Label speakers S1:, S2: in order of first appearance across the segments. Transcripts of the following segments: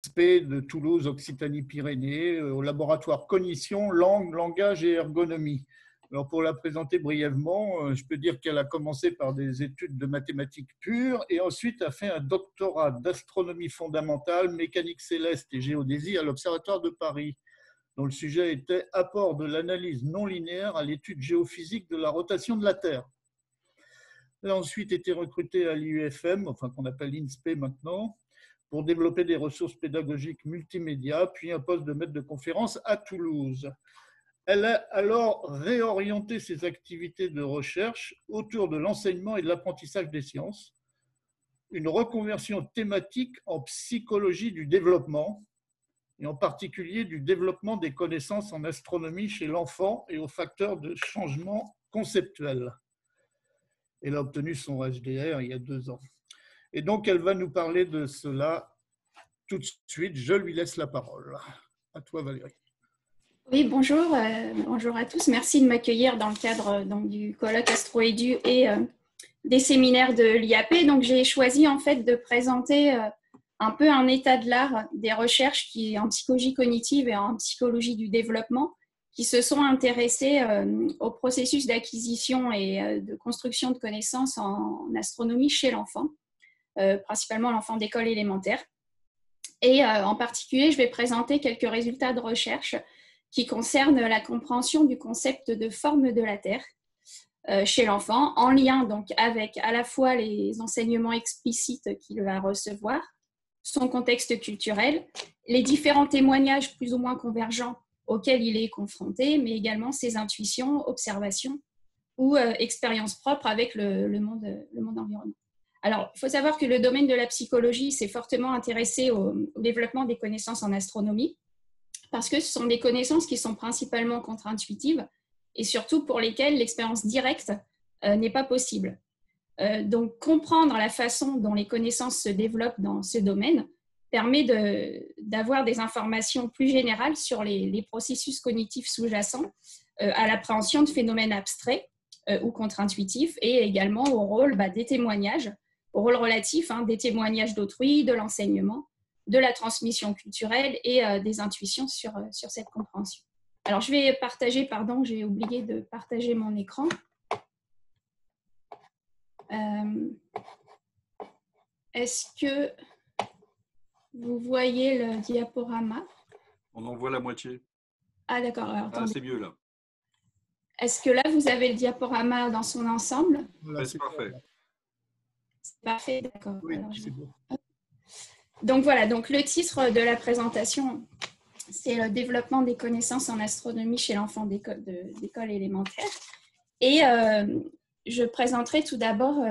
S1: l'INSPE de Toulouse, Occitanie-Pyrénées, au laboratoire Cognition, Langue, Langage et Ergonomie. Alors pour la présenter brièvement, je peux dire qu'elle a commencé par des études de mathématiques pures et ensuite a fait un doctorat d'astronomie fondamentale, mécanique céleste et géodésie à l'Observatoire de Paris, dont le sujet était apport de l'analyse non linéaire à l'étude géophysique de la rotation de la Terre. Elle a ensuite été recrutée à l'IUFM, enfin qu'on appelle l'INSPE maintenant, pour développer des ressources pédagogiques multimédia, puis un poste de maître de conférence à Toulouse. Elle a alors réorienté ses activités de recherche autour de l'enseignement et de l'apprentissage des sciences, une reconversion thématique en psychologie du développement, et en particulier du développement des connaissances en astronomie chez l'enfant et aux facteurs de changement conceptuel. Elle a obtenu son HDR il y a 2 ans. Et donc, elle va nous parler de cela tout de suite. Je lui laisse la parole. À toi, Valérie.
S2: Oui, bonjour, bonjour à tous. Merci de m'accueillir dans le cadre du colloque Astro-Edu et des séminaires de l'IAP. Donc, j'ai choisi en fait de présenter un peu un état de l'art des recherches en psychologie cognitive et en psychologie du développement qui se sont intéressées au processus d'acquisition et de construction de connaissances en astronomie chez l'enfant, principalement l'enfant d'école élémentaire. Et en particulier, je vais présenter quelques résultats de recherche qui concerne la compréhension du concept de forme de la Terre chez l'enfant, en lien donc avec à la fois les enseignements explicites qu'il va recevoir, son contexte culturel, les différents témoignages plus ou moins convergents auxquels il est confronté, mais également ses intuitions, observations ou expériences propres avec le monde environnant. Alors, il faut savoir que le domaine de la psychologie s'est fortement intéressé au développement des connaissances en astronomie, parce que ce sont des connaissances qui sont principalement contre-intuitives et surtout pour lesquelles l'expérience directe n'est pas possible. Donc, comprendre la façon dont les connaissances se développent dans ce domaine permet d'avoir des informations plus générales sur les processus cognitifs sous-jacents à l'appréhension de phénomènes abstraits ou contre-intuitifs et également au rôle des témoignages, au rôle relatif des témoignages d'autrui, de l'enseignement, de la transmission culturelle et des intuitions sur cette compréhension. Alors, je vais partager, pardon, j'ai oublié de partager mon écran. Est-ce que vous voyez le diaporama?
S3: On en voit la moitié.
S2: Ah, d'accord.
S3: Ah, c'est mieux là.
S2: Est-ce que là, vous avez le diaporama dans son ensemble?
S3: Ouais, c'est parfait.
S2: C'est parfait, d'accord.
S1: Oui, c'est bon.
S2: Donc voilà, donc le titre de la présentation, c'est le développement des connaissances en astronomie chez l'enfant d'école élémentaire. Et je présenterai tout d'abord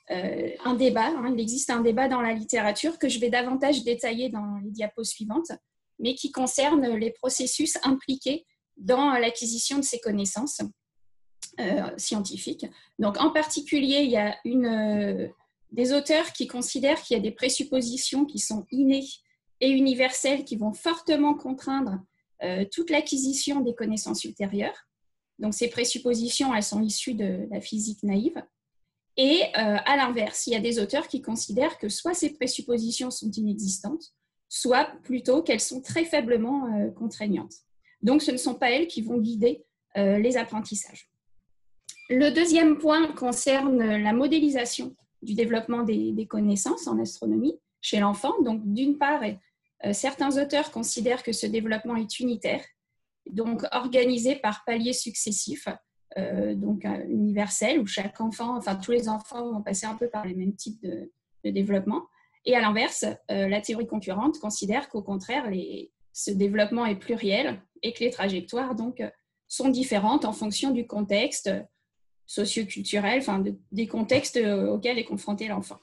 S2: un débat. Il existe un débat dans la littérature que je vais davantage détailler dans les diapos suivantes, mais qui concerne les processus impliqués dans l'acquisition de ces connaissances scientifiques. Donc en particulier, il y a des auteurs qui considèrent qu'il y a des présuppositions qui sont innées et universelles qui vont fortement contraindre toute l'acquisition des connaissances ultérieures. Donc, ces présuppositions, elles sont issues de la physique naïve. Et à l'inverse, il y a des auteurs qui considèrent que soit ces présuppositions sont inexistantes, soit plutôt qu'elles sont très faiblement contraignantes. Donc, ce ne sont pas elles qui vont guider les apprentissages. Le deuxième point concerne la modélisation du développement des connaissances en astronomie chez l'enfant. Donc, d'une part, certains auteurs considèrent que ce développement est unitaire, donc organisé par paliers successifs, donc universels, où chaque enfant, enfin tous les enfants vont passer un peu par les mêmes types de développement. Et à l'inverse, la théorie concurrente considère qu'au contraire, ce développement est pluriel et que les trajectoires donc, sont différentes en fonction du contexte socio-culturel, enfin des contextes auxquels est confronté l'enfant.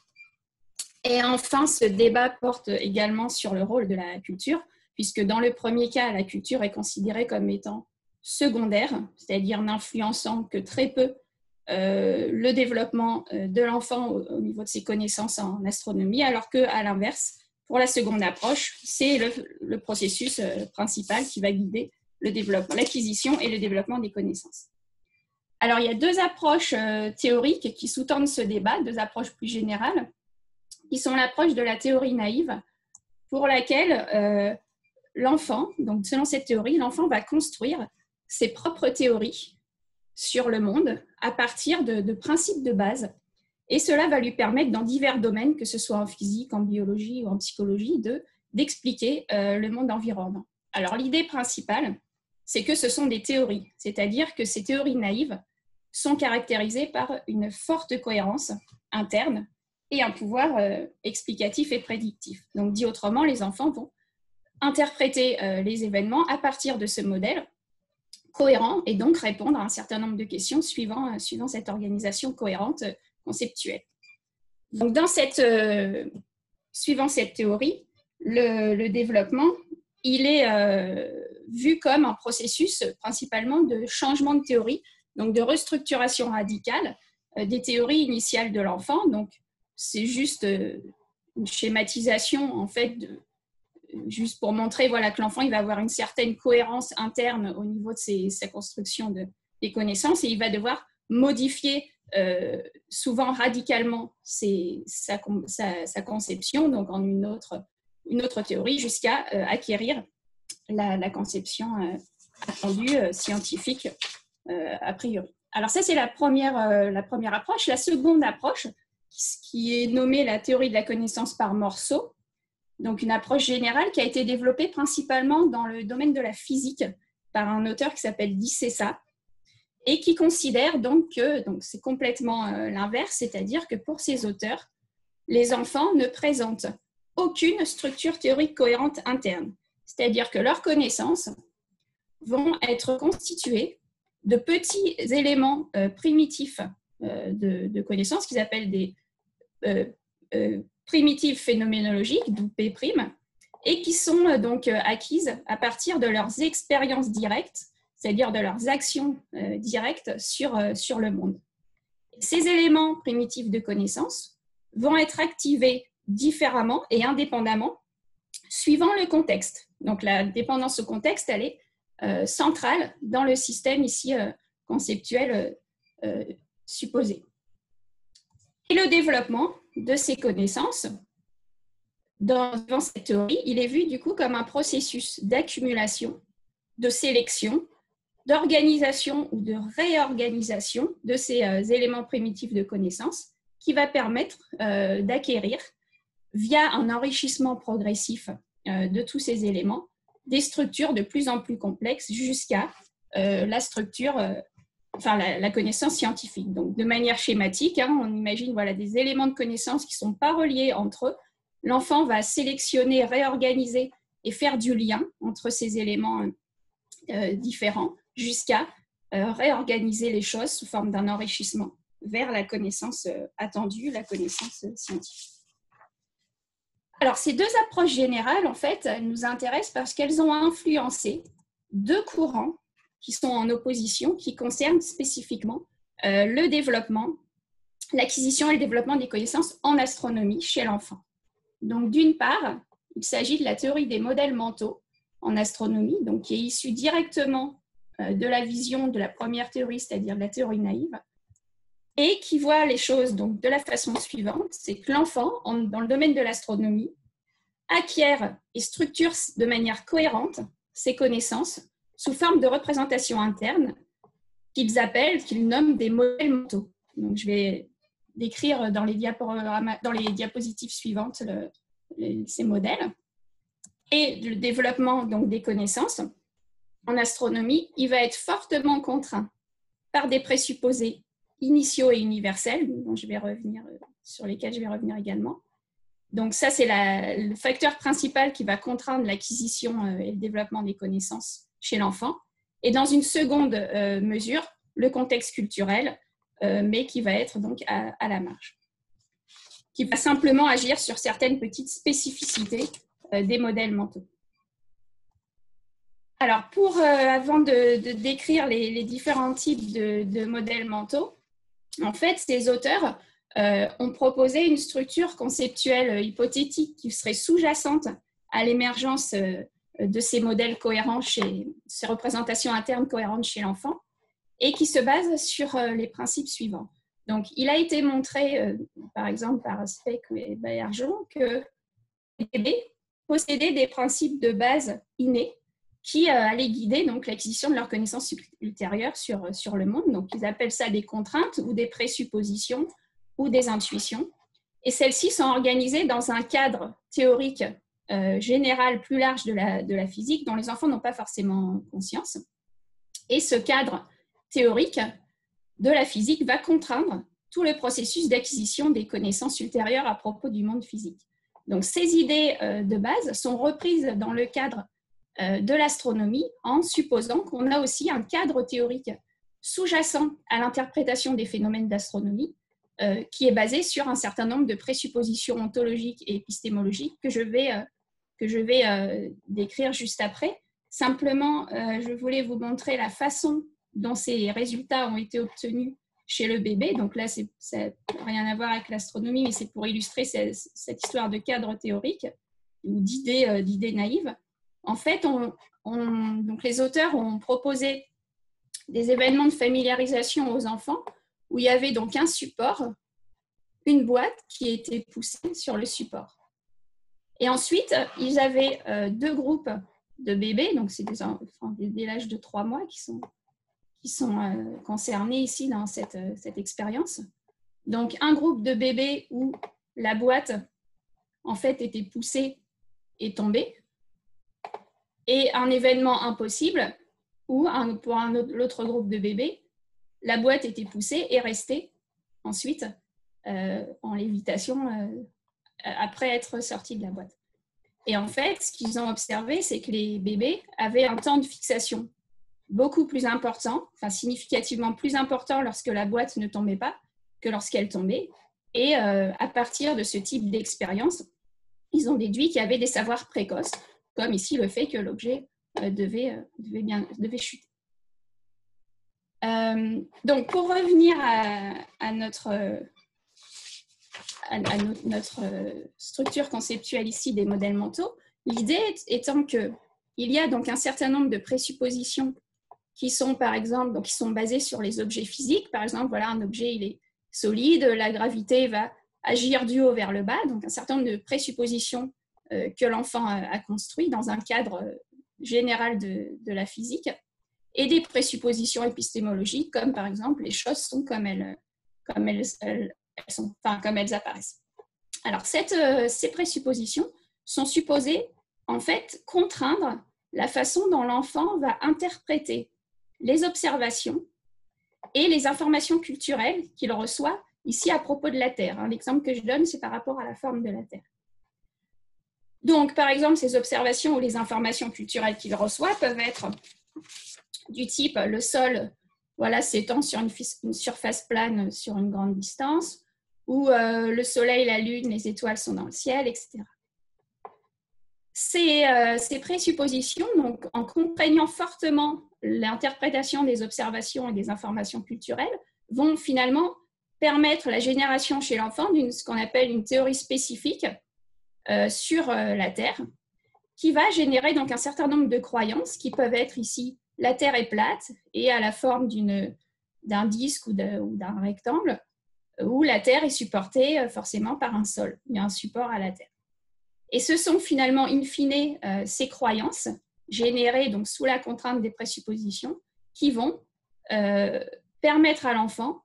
S2: Et enfin, ce débat porte également sur le rôle de la culture, puisque dans le premier cas, la culture est considérée comme étant secondaire, c'est-à-dire n'influençant que très peu le développement de l'enfant au niveau de ses connaissances en astronomie, alors qu'à l'inverse, pour la seconde approche, c'est le processus principal qui va guider le développement, l'acquisition et le développement des connaissances. Alors, il y a deux approches théoriques qui sous-tendent ce débat, deux approches plus générales, qui sont l'approche de la théorie naïve, pour laquelle l'enfant, donc selon cette théorie, l'enfant va construire ses propres théories sur le monde à partir de principes de base. Et cela va lui permettre, dans divers domaines, que ce soit en physique, en biologie ou en psychologie, d'expliquer le monde environnant. Alors, l'idée principale, c'est que ce sont des théories, c'est-à-dire que ces théories naïves sont caractérisées par une forte cohérence interne et un pouvoir explicatif et prédictif. Donc, dit autrement, les enfants vont interpréter les événements à partir de ce modèle cohérent et donc répondre à un certain nombre de questions suivant cette organisation cohérente conceptuelle. Donc, suivant cette théorie, le développement, il est vu comme un processus principalement de changement de théorie, donc de restructuration radicale des théories initiales de l'enfant. Donc, c'est juste une schématisation, en fait, juste pour montrer voilà, que l'enfant il va avoir une certaine cohérence interne au niveau de sa construction des connaissances et il va devoir modifier souvent radicalement sa conception, donc en une autre théorie, jusqu'à acquérir la conception attendue scientifique a priori. Alors ça, c'est la première approche. La seconde approche, qui est nommée la théorie de la connaissance par morceaux, donc une approche générale qui a été développée principalement dans le domaine de la physique par un auteur qui s'appelle Disessa et qui considère donc que c'est complètement l'inverse, c'est-à-dire que pour ces auteurs, les enfants ne présentent aucune structure théorique cohérente interne, c'est-à-dire que leurs connaissances vont être constituées de petits éléments primitifs de connaissances qu'ils appellent des primitives phénoménologiques, d'où P', et qui sont donc acquises à partir de leurs expériences directes, c'est-à-dire de leurs actions directes sur le monde. Ces éléments primitifs de connaissance vont être activés différemment et indépendamment suivant le contexte. Donc la dépendance au contexte, elle est centrale dans le système ici conceptuel supposé. Et le développement de ces connaissances, dans cette théorie, il est vu du coup comme un processus d'accumulation, de sélection, d'organisation ou de réorganisation de ces éléments primitifs de connaissances qui va permettre d'acquérir, via un enrichissement progressif de tous ces éléments, des structures de plus en plus complexes jusqu'à la structure, la connaissance scientifique. Donc, de manière schématique, on imagine des éléments de connaissance qui ne sont pas reliés entre eux. L'enfant va sélectionner, réorganiser et faire du lien entre ces éléments différents jusqu'à réorganiser les choses sous forme d'un enrichissement vers la connaissance attendue, la connaissance scientifique. Alors, ces deux approches générales, en fait, elles nous intéressent parce qu'elles ont influencé deux courants qui sont en opposition, qui concernent spécifiquement le développement, l'acquisition et le développement des connaissances en astronomie chez l'enfant. Donc, d'une part, il s'agit de la théorie des modèles mentaux en astronomie, donc qui est issue directement de la vision de la première théorie, c'est-à-dire de la théorie naïve, et qui voit les choses donc, de la façon suivante, c'est que l'enfant, dans le domaine de l'astronomie, acquiert et structure de manière cohérente ses connaissances sous forme de représentation interne qu'ils nomment des modèles mentaux. Donc, je vais décrire dans les diapositives suivantes ces modèles. Et le développement donc, des connaissances en astronomie, il va être fortement contraint par des présupposés initiaux et universels, sur lesquels je vais revenir également. Donc ça, c'est le facteur principal qui va contraindre l'acquisition et le développement des connaissances chez l'enfant. Et dans une seconde mesure, le contexte culturel, mais qui va être donc à la marge, qui va simplement agir sur certaines petites spécificités des modèles mentaux. Alors, avant de décrire les différents types de modèles mentaux, en fait, ces auteurs ont proposé une structure conceptuelle hypothétique qui serait sous-jacente à l'émergence de ces modèles cohérents, ces représentations internes cohérentes chez l'enfant, et qui se base sur les principes suivants. Donc, il a été montré, par exemple, par Speck et Baillargeon, que les bébés possédaient des principes de base innés qui allaient guider donc l'acquisition de leurs connaissances ultérieures sur le monde. Donc, ils appellent ça des contraintes ou des présuppositions ou des intuitions. Et celles-ci sont organisées dans un cadre théorique général plus large de la physique dont les enfants n'ont pas forcément conscience. Et ce cadre théorique de la physique va contraindre tout le processus d'acquisition des connaissances ultérieures à propos du monde physique. Donc, ces idées de base sont reprises dans le cadre de l'astronomie en supposant qu'on a aussi un cadre théorique sous-jacent à l'interprétation des phénomènes d'astronomie qui est basé sur un certain nombre de présuppositions ontologiques et épistémologiques que je vais décrire juste après. Simplement, je voulais vous montrer la façon dont ces résultats ont été obtenus chez le bébé. Donc là, ça n'a rien à voir avec l'astronomie, mais c'est pour illustrer cette histoire de cadre théorique ou d'idées naïves. En fait, donc les auteurs ont proposé des événements de familiarisation aux enfants où il y avait donc un support, une boîte qui était poussée sur le support. Et ensuite, ils avaient deux groupes de bébés, donc c'est des enfants dès l'âge de 3 mois qui sont concernés ici dans cette expérience. Donc, un groupe de bébés où la boîte, en fait, était poussée et tombée. Et un événement impossible où, pour l'autre groupe de bébés, la boîte était poussée et restée ensuite en lévitation après être sortie de la boîte. Et en fait, ce qu'ils ont observé, c'est que les bébés avaient un temps de fixation beaucoup plus important, enfin significativement plus important lorsque la boîte ne tombait pas que lorsqu'elle tombait. Et à partir de ce type d'expérience, ils ont déduit qu'il y avait des savoirs précoces, comme ici le fait que l'objet devait chuter. Donc, pour revenir à notre structure conceptuelle ici des modèles mentaux, l'idée étant qu'il y a donc un certain nombre de présuppositions qui sont, par exemple, donc qui sont basées sur les objets physiques. Par exemple, voilà, un objet il est solide, la gravité va agir du haut vers le bas, donc un certain nombre de présuppositions que l'enfant a construit dans un cadre général de la physique, et des présuppositions épistémologiques, comme par exemple les choses sont comme elles apparaissent. Alors, ces présuppositions sont supposées, en fait, contraindre la façon dont l'enfant va interpréter les observations et les informations culturelles qu'il reçoit ici à propos de la Terre. L'exemple que je donne, c'est par rapport à la forme de la Terre. Donc, par exemple, ces observations ou les informations culturelles qu'il reçoit peuvent être du type le sol s'étend sur une surface plane sur une grande distance, ou le soleil, la lune, les étoiles sont dans le ciel, etc. Ces présuppositions, donc, en contraignant fortement l'interprétation des observations et des informations culturelles, vont finalement permettre la génération chez l'enfant d'une ce qu'on appelle une théorie spécifique sur la Terre, qui va générer donc un certain nombre de croyances qui peuvent être ici la Terre est plate et à la forme d'un disque ou d'un rectangle, où la Terre est supportée forcément par un sol. Il y a un support à la Terre. Et ce sont finalement, in fine, ces croyances générées donc, sous la contrainte des présuppositions qui vont permettre à l'enfant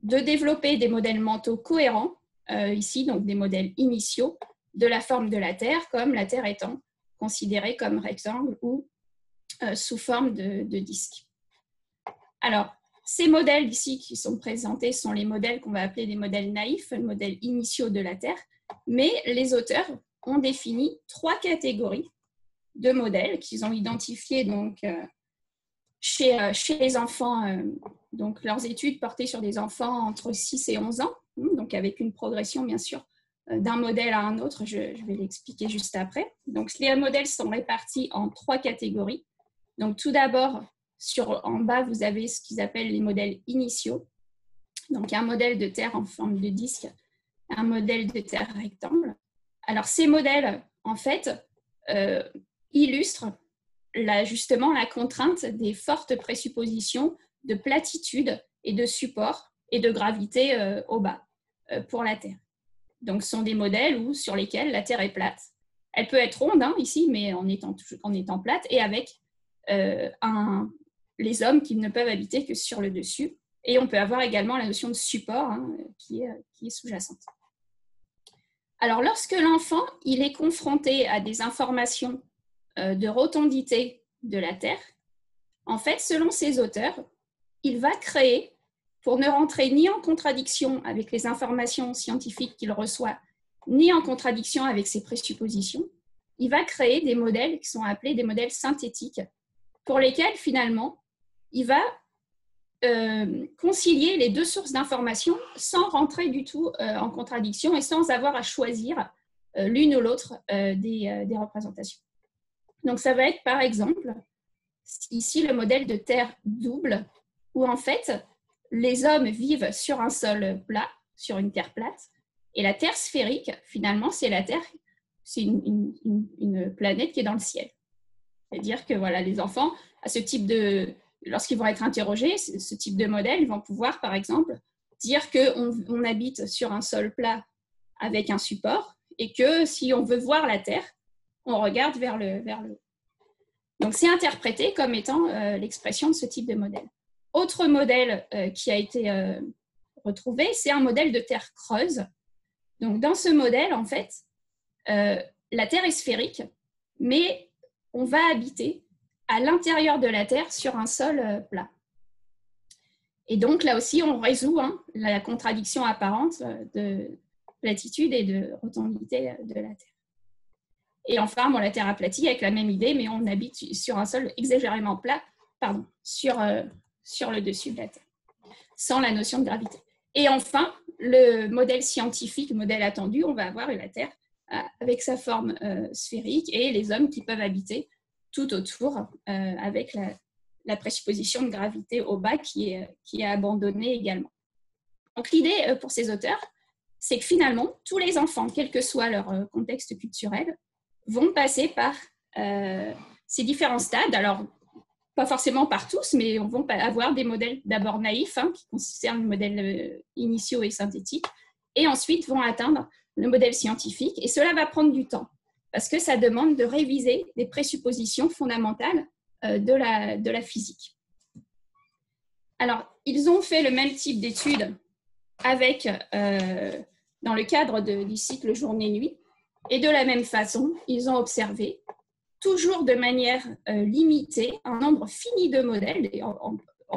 S2: de développer des modèles mentaux cohérents, ici donc des modèles initiaux de la forme de la Terre, comme la Terre étant considérée comme rectangle ou sous forme de disque. Alors, ces modèles ici qui sont présentés sont les modèles qu'on va appeler des modèles naïfs, les modèles initiaux de la Terre, mais les auteurs ont défini 3 catégories de modèles qu'ils ont identifiés donc, chez les enfants, donc leurs études portées sur des enfants entre 6 et 11 ans, donc avec une progression bien sûr d'un modèle à un autre, je vais l'expliquer juste après. Donc les modèles sont répartis en 3 catégories. Donc tout d'abord, en bas, vous avez ce qu'ils appellent les modèles initiaux. Donc un modèle de Terre en forme de disque, un modèle de Terre rectangle. Alors ces modèles, en fait, illustrent justement la contrainte des fortes présuppositions de platitude et de support et de gravité au bas pour la Terre. Donc ce sont des modèles sur lesquels la Terre est plate Elle peut être ronde ici, mais en étant plate, et avec les hommes qui ne peuvent habiter que sur le dessus. Et on peut avoir également la notion de support qui est sous-jacente. Alors, lorsque l'enfant il est confronté à des informations de rotondité de la Terre, en fait, selon ces auteurs, il va créer, pour ne rentrer ni en contradiction avec les informations scientifiques qu'il reçoit, ni en contradiction avec ses présuppositions, il va créer des modèles qui sont appelés des modèles synthétiques, pour lesquels, finalement, il va concilier les deux sources d'informations sans rentrer du tout en contradiction et sans avoir à choisir l'une ou l'autre des représentations. Donc, ça va être, par exemple, ici, le modèle de Terre double, où, en fait, les hommes vivent sur un sol plat, sur une Terre plate, et la Terre sphérique, finalement, c'est la Terre, c'est une planète qui est dans le ciel. C'est-à-dire que voilà, les enfants, à ce type de, lorsqu'ils vont être interrogés, ce type de modèle, ils vont pouvoir, par exemple, dire qu'on habite sur un sol plat avec un support et que si on veut voir la Terre, on regarde vers le haut. Donc, c'est interprété comme étant l'expression de ce type de modèle. Autre modèle qui a été retrouvé, c'est un modèle de Terre creuse. Donc, dans ce modèle, en fait, la Terre est sphérique, mais on va habiter à l'intérieur de la Terre sur un sol plat. Et donc, là aussi, on résout la contradiction apparente de platitude et de rotondité de la Terre. Et enfin, la Terre aplatie avec la même idée, mais on habite sur un sol exagérément plat, sur le dessus de la Terre, sans la notion de gravité. Et enfin, le modèle scientifique, le modèle attendu, on va avoir la Terre avec sa forme sphérique et les hommes qui peuvent habiter tout autour avec la présupposition de gravité au bas qui est abandonnée également. Donc l'idée pour ces auteurs, c'est que finalement, tous les enfants, quel que soit leur contexte culturel, vont passer par ces différents stades. Alors, pas forcément par tous, mais on va avoir des modèles d'abord naïfs, qui concernent les modèles initiaux et synthétiques, et ensuite vont atteindre le modèle scientifique. Et cela va prendre du temps, parce que ça demande de réviser des présuppositions fondamentales de la physique. Alors, ils ont fait le même type d'études avec, dans le cadre du cycle journée-nuit, et de la même façon, ils ont observé, toujours de manière limitée, un nombre fini de modèles.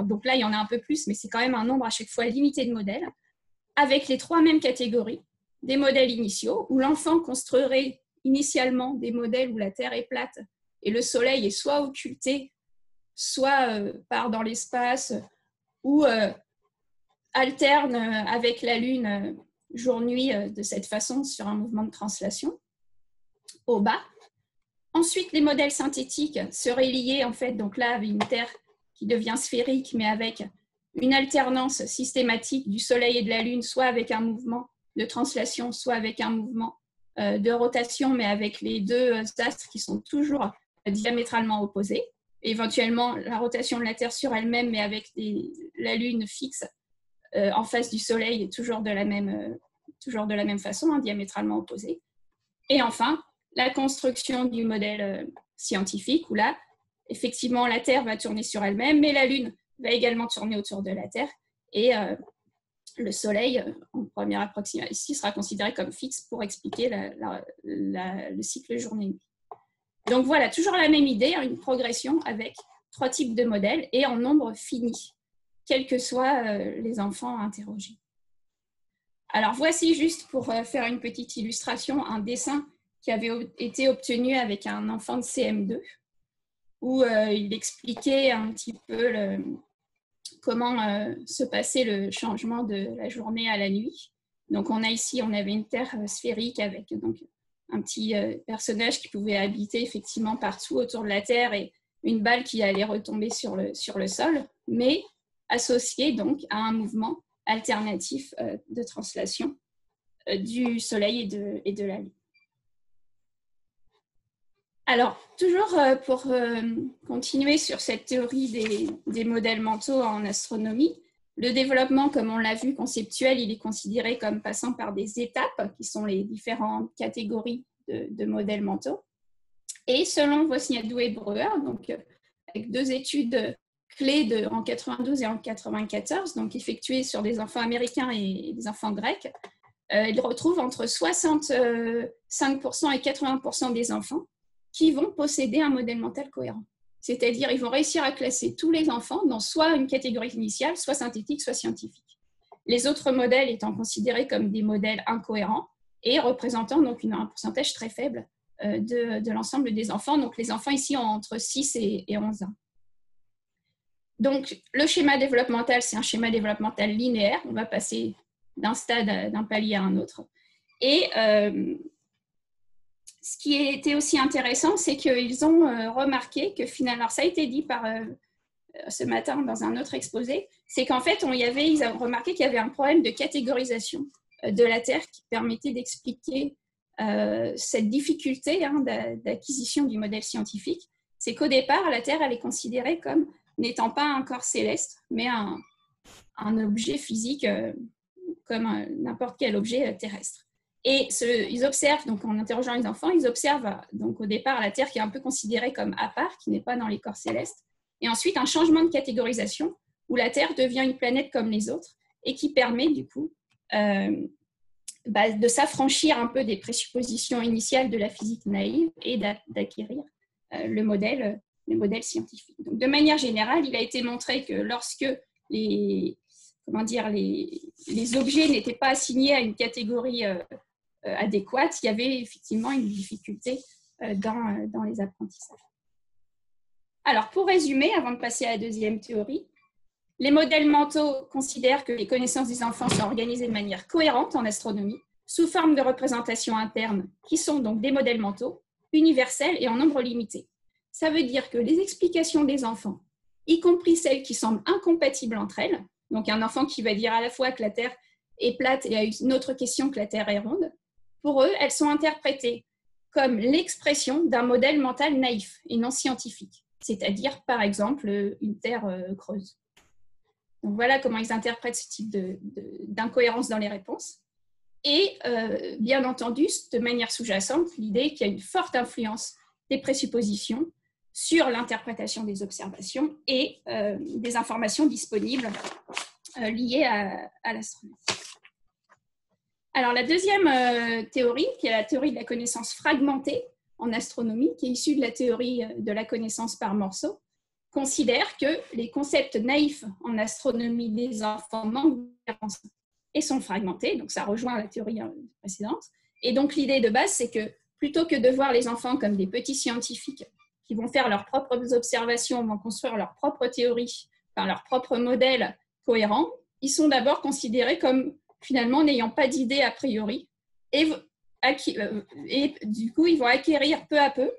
S2: Donc là, il y en a un peu plus, mais c'est quand même un nombre à chaque fois limité de modèles, avec les trois mêmes catégories. Des modèles initiaux, où l'enfant construirait initialement des modèles où la Terre est plate et le Soleil est soit occulté, soit part dans l'espace, ou alterne avec la Lune jour-nuit de cette façon sur un mouvement de translation au bas. Ensuite, les modèles synthétiques seraient liés, en fait, donc là, avec une Terre qui devient sphérique, mais avec une alternance systématique du Soleil et de la Lune, soit avec un mouvement de translation, soit avec un mouvement de rotation, mais avec les deux astres qui sont toujours diamétralement opposés. Et éventuellement, la rotation de la Terre sur elle-même, mais avec la Lune fixe en face du Soleil, toujours de la même façon, diamétralement opposée. Et enfin, la construction du modèle scientifique, où là, effectivement, la Terre va tourner sur elle-même, mais la Lune va également tourner autour de la Terre. Et le Soleil, en première approximation, ici, sera considéré comme fixe pour expliquer le cycle journée-nuit. Donc voilà, toujours la même idée, une progression avec trois types de modèles et en nombre fini, quels que soient les enfants interrogés. Alors voici, juste pour faire une petite illustration, un dessin qui avait été obtenu avec un enfant de CM2, où il expliquait un petit peu comment se passait le changement de la journée à la nuit. Donc on avait une Terre sphérique avec donc un petit personnage qui pouvait habiter effectivement partout autour de la Terre et une balle qui allait retomber sur le sol, mais associée donc à un mouvement alternatif de translation du Soleil et de la Lune. Alors, toujours pour continuer sur cette théorie des modèles mentaux en astronomie, le développement, comme on l'a vu, conceptuel, il est considéré comme passant par des étapes, qui sont les différentes catégories de modèles mentaux. Et selon Wozniacki et Breuer, donc avec 2 études clés en 92 et en 94, donc effectuées sur des enfants américains et des enfants grecs, ils retrouvent entre 65% et 80% des enfants qui vont posséder un modèle mental cohérent. C'est-à-dire ils vont réussir à classer tous les enfants dans soit une catégorie initiale, soit synthétique, soit scientifique. Les autres modèles étant considérés comme des modèles incohérents et représentant donc un pourcentage très faible de l'ensemble des enfants. Donc les enfants ici ont entre 6 et 11 ans. Donc le schéma développemental, c'est un schéma développemental linéaire. On va passer d'un stade, d'un palier à un autre. Et ce qui était aussi intéressant, c'est qu'ils ont remarqué que finalement, alors ça a été dit par ce matin dans un autre exposé, c'est qu'en fait, ils ont remarqué qu'il y avait un problème de catégorisation de la Terre qui permettait d'expliquer cette difficulté d'acquisition du modèle scientifique. C'est qu'au départ, la Terre, elle est considérée comme n'étant pas un corps céleste, mais un objet physique comme n'importe quel objet terrestre. Et ils observent, donc en interrogeant les enfants, ils observent donc au départ la Terre qui est un peu considérée comme à part, qui n'est pas dans les corps célestes, et ensuite un changement de catégorisation où la Terre devient une planète comme les autres et qui permet du coup de s'affranchir un peu des présuppositions initiales de la physique naïve et d'acquérir le modèle scientifique. Donc, de manière générale, il a été montré que lorsque les objets n'étaient pas assignés à une catégorie adéquate, il y avait effectivement une difficulté dans les apprentissages. Alors, pour résumer, avant de passer à la deuxième théorie, les modèles mentaux considèrent que les connaissances des enfants sont organisées de manière cohérente en astronomie, sous forme de représentations internes, qui sont donc des modèles mentaux, universels et en nombre limité. Ça veut dire que les explications des enfants, y compris celles qui semblent incompatibles entre elles, donc un enfant qui va dire à la fois que la Terre est plate et a une autre question que la Terre est ronde, pour eux, elles sont interprétées comme l'expression d'un modèle mental naïf et non scientifique, c'est-à-dire par exemple une Terre creuse. Donc voilà comment ils interprètent ce type d'incohérence dans les réponses. Et bien entendu, de manière sous-jacente, l'idée qu'il y a une forte influence des présuppositions sur l'interprétation des observations et des informations disponibles liées à l'astronomie. Alors la deuxième théorie, qui est la théorie de la connaissance fragmentée en astronomie, qui est issue de la théorie de la connaissance par morceaux, considère que les concepts naïfs en astronomie des enfants manquent de cohérence et sont fragmentés, donc ça rejoint la théorie précédente. Et donc l'idée de base, c'est que plutôt que de voir les enfants comme des petits scientifiques qui vont faire leurs propres observations, vont construire leurs propres théories, par leurs propres modèles cohérents, ils sont d'abord considérés comme finalement n'ayant pas d'idée a priori et du coup ils vont acquérir peu à peu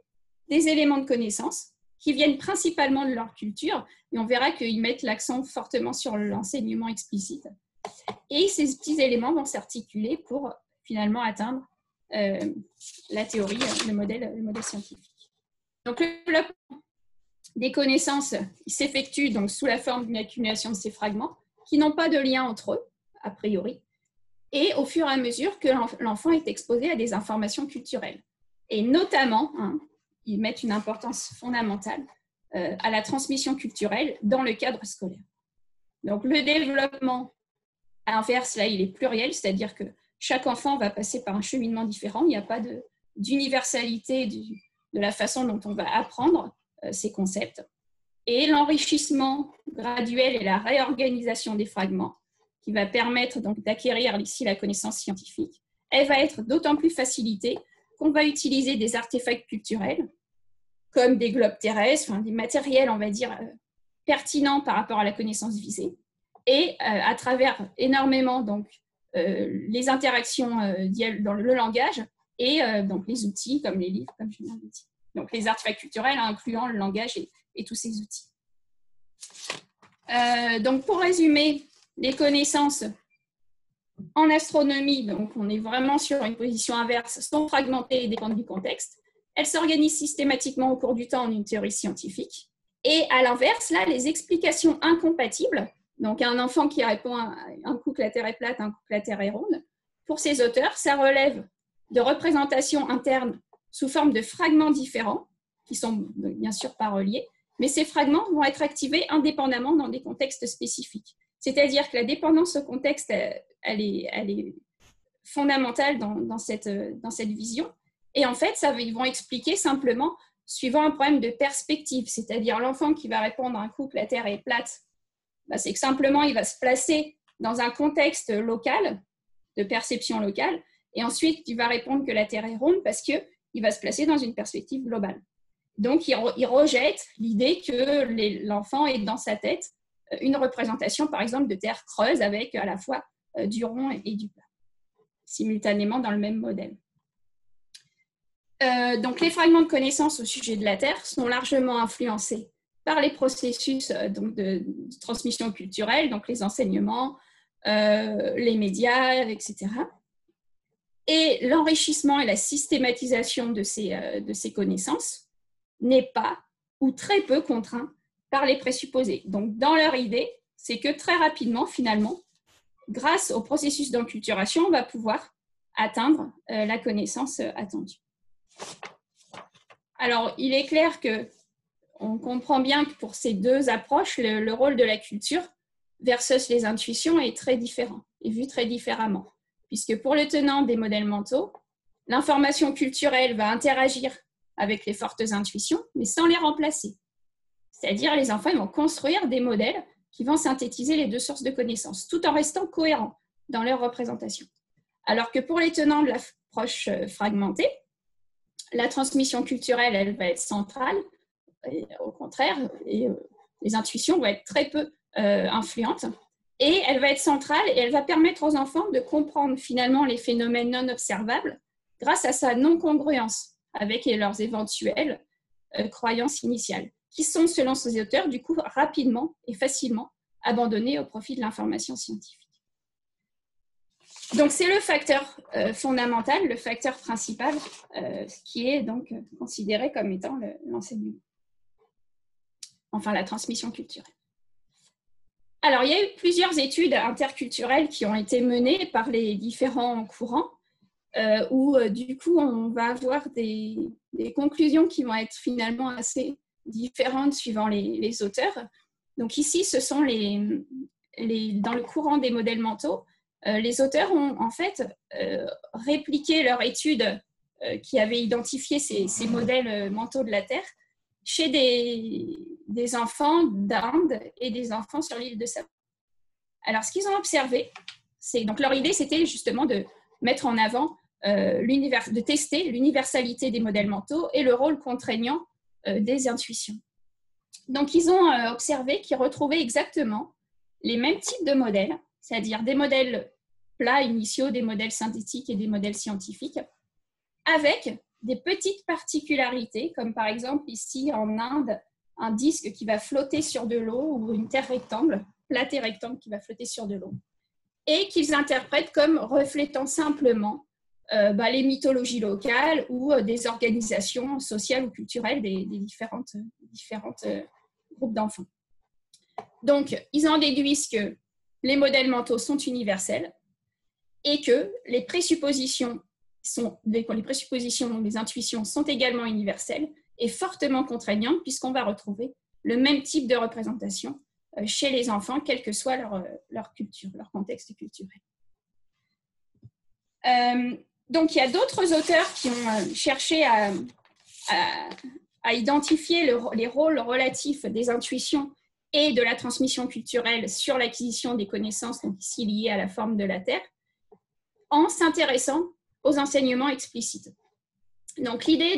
S2: des éléments de connaissance qui viennent principalement de leur culture, et on verra qu'ils mettent l'accent fortement sur l'enseignement explicite. Et ces petits éléments vont s'articuler pour finalement atteindre la théorie, le modèle scientifique. Donc le développement des connaissances s'effectue donc sous la forme d'une accumulation de ces fragments qui n'ont pas de lien entre eux, a priori, et au fur et à mesure que l'enfant est exposé à des informations culturelles. Et notamment, ils mettent une importance fondamentale à la transmission culturelle dans le cadre scolaire. Donc le développement, à l'inverse, là, il est pluriel, c'est-à-dire que chaque enfant va passer par un cheminement différent, il n'y a pas d'universalité de la façon dont on va apprendre ces concepts. Et l'enrichissement graduel et la réorganisation des fragments, qui va permettre donc d'acquérir ici la connaissance scientifique, elle va être d'autant plus facilitée qu'on va utiliser des artefacts culturels, comme des globes terrestres, des matériels, on va dire, pertinents par rapport à la connaissance visée, et à travers énormément donc, les interactions dans le langage et donc les outils comme les livres, comme je viens de dire. Donc les artefacts culturels incluant le langage et tous ces outils. Donc pour résumer, les connaissances en astronomie, donc on est vraiment sur une position inverse, sont fragmentées et dépendent du contexte. Elles s'organisent systématiquement au cours du temps en une théorie scientifique. Et à l'inverse, là, les explications incompatibles, donc un enfant qui répond un coup que la Terre est plate, un coup que la Terre est ronde, pour ces auteurs, ça relève de représentations internes sous forme de fragments différents, qui sont bien sûr pas reliés, mais ces fragments vont être activés indépendamment dans des contextes spécifiques. C'est-à-dire que la dépendance au contexte, elle est fondamentale dans cette vision. Et en fait, ils vont expliquer simplement, suivant un problème de perspective, c'est-à-dire l'enfant qui va répondre à un coup que la Terre est plate, c'est que simplement il va se placer dans un contexte local, de perception locale, et ensuite il va répondre que la Terre est ronde parce qu'il va se placer dans une perspective globale. Donc il rejette l'idée que l'enfant ait dans sa tête une représentation, par exemple, de Terre creuse avec à la fois du rond et du plat, simultanément dans le même modèle. Donc les fragments de connaissances au sujet de la Terre sont largement influencés par les processus de transmission culturelle, donc les enseignements, les médias, etc. Et l'enrichissement et la systématisation de ces connaissances n'est pas ou très peu contraint par les présupposés. Donc, dans leur idée, c'est que très rapidement, finalement, grâce au processus d'enculturation, on va pouvoir atteindre la connaissance attendue. Alors, il est clair qu'on comprend bien que pour ces deux approches, le rôle de la culture versus les intuitions est très différent, est vu très différemment. Puisque pour le tenant des modèles mentaux, l'information culturelle va interagir avec les fortes intuitions, mais sans les remplacer. C'est-à-dire, les enfants ils vont construire des modèles qui vont synthétiser les deux sources de connaissances, tout en restant cohérents dans leur représentation. Alors que pour les tenants de l'approche fragmentée, la transmission culturelle, elle va être centrale, et au contraire, les intuitions vont être très peu influentes, et elle va être centrale et elle va permettre aux enfants de comprendre finalement les phénomènes non observables grâce à sa non-congruence avec leurs éventuelles croyances initiales, qui sont, selon ces auteurs, du coup, rapidement et facilement abandonnées au profit de l'information scientifique. Donc, c'est le facteur fondamental, le facteur principal, qui est donc considéré comme étant l'enseignement. Enfin, la transmission culturelle. Alors, il y a eu plusieurs études interculturelles qui ont été menées par les différents courants, où du coup, on va avoir des conclusions qui vont être finalement assez différentes suivant les auteurs. Donc ici, ce sont dans le courant des modèles mentaux, les auteurs ont en fait répliqué leur étude qui avait identifié ces modèles mentaux de la Terre chez des enfants d'Inde et des enfants sur l'île de Saba. Alors, ce qu'ils ont observé, donc leur idée, c'était justement de mettre en avant, de tester l'universalité des modèles mentaux et le rôle contraignant des intuitions. Donc, ils ont observé qu'ils retrouvaient exactement les mêmes types de modèles, c'est-à-dire des modèles plats initiaux, des modèles synthétiques et des modèles scientifiques, avec des petites particularités, comme par exemple ici en Inde, un disque qui va flotter sur de l'eau ou une terre rectangle, plate et rectangle qui va flotter sur de l'eau, et qu'ils interprètent comme reflétant simplement les mythologies locales ou des organisations sociales ou culturelles des différentes groupes d'enfants. Donc, ils en déduisent que les modèles mentaux sont universels et que les présuppositions, les intuitions sont également universelles et fortement contraignantes puisqu'on va retrouver le même type de représentation chez les enfants, quelle que soit leur culture, leur contexte culturel. Donc, il y a d'autres auteurs qui ont cherché à identifier les rôles relatifs des intuitions et de la transmission culturelle sur l'acquisition des connaissances, donc ici liées à la forme de la Terre, en s'intéressant aux enseignements explicites. Donc, l'idée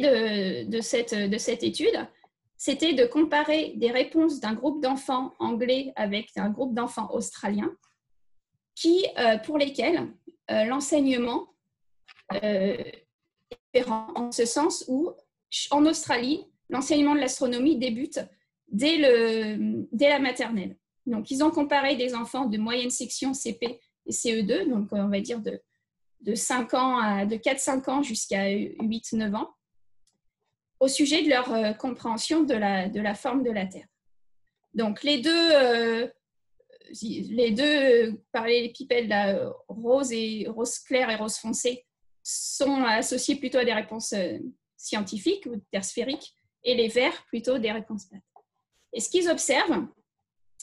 S2: de cette étude, c'était de comparer des réponses d'un groupe d'enfants anglais avec un groupe d'enfants australiens pour lesquels l'enseignement est différent, en ce sens où, en Australie, l'enseignement de l'astronomie débute dès la maternelle. Donc, ils ont comparé des enfants de moyenne section CP et CE2, donc on va dire de 4-5 ans jusqu'à 8-9 ans, au sujet de leur compréhension de la forme de la Terre. Donc, les deux parallélépipèdes, rose clair et rose foncé, sont associés plutôt à des réponses scientifiques ou de terre sphérique, et les verts plutôt des réponses plates. Et ce qu'ils observent,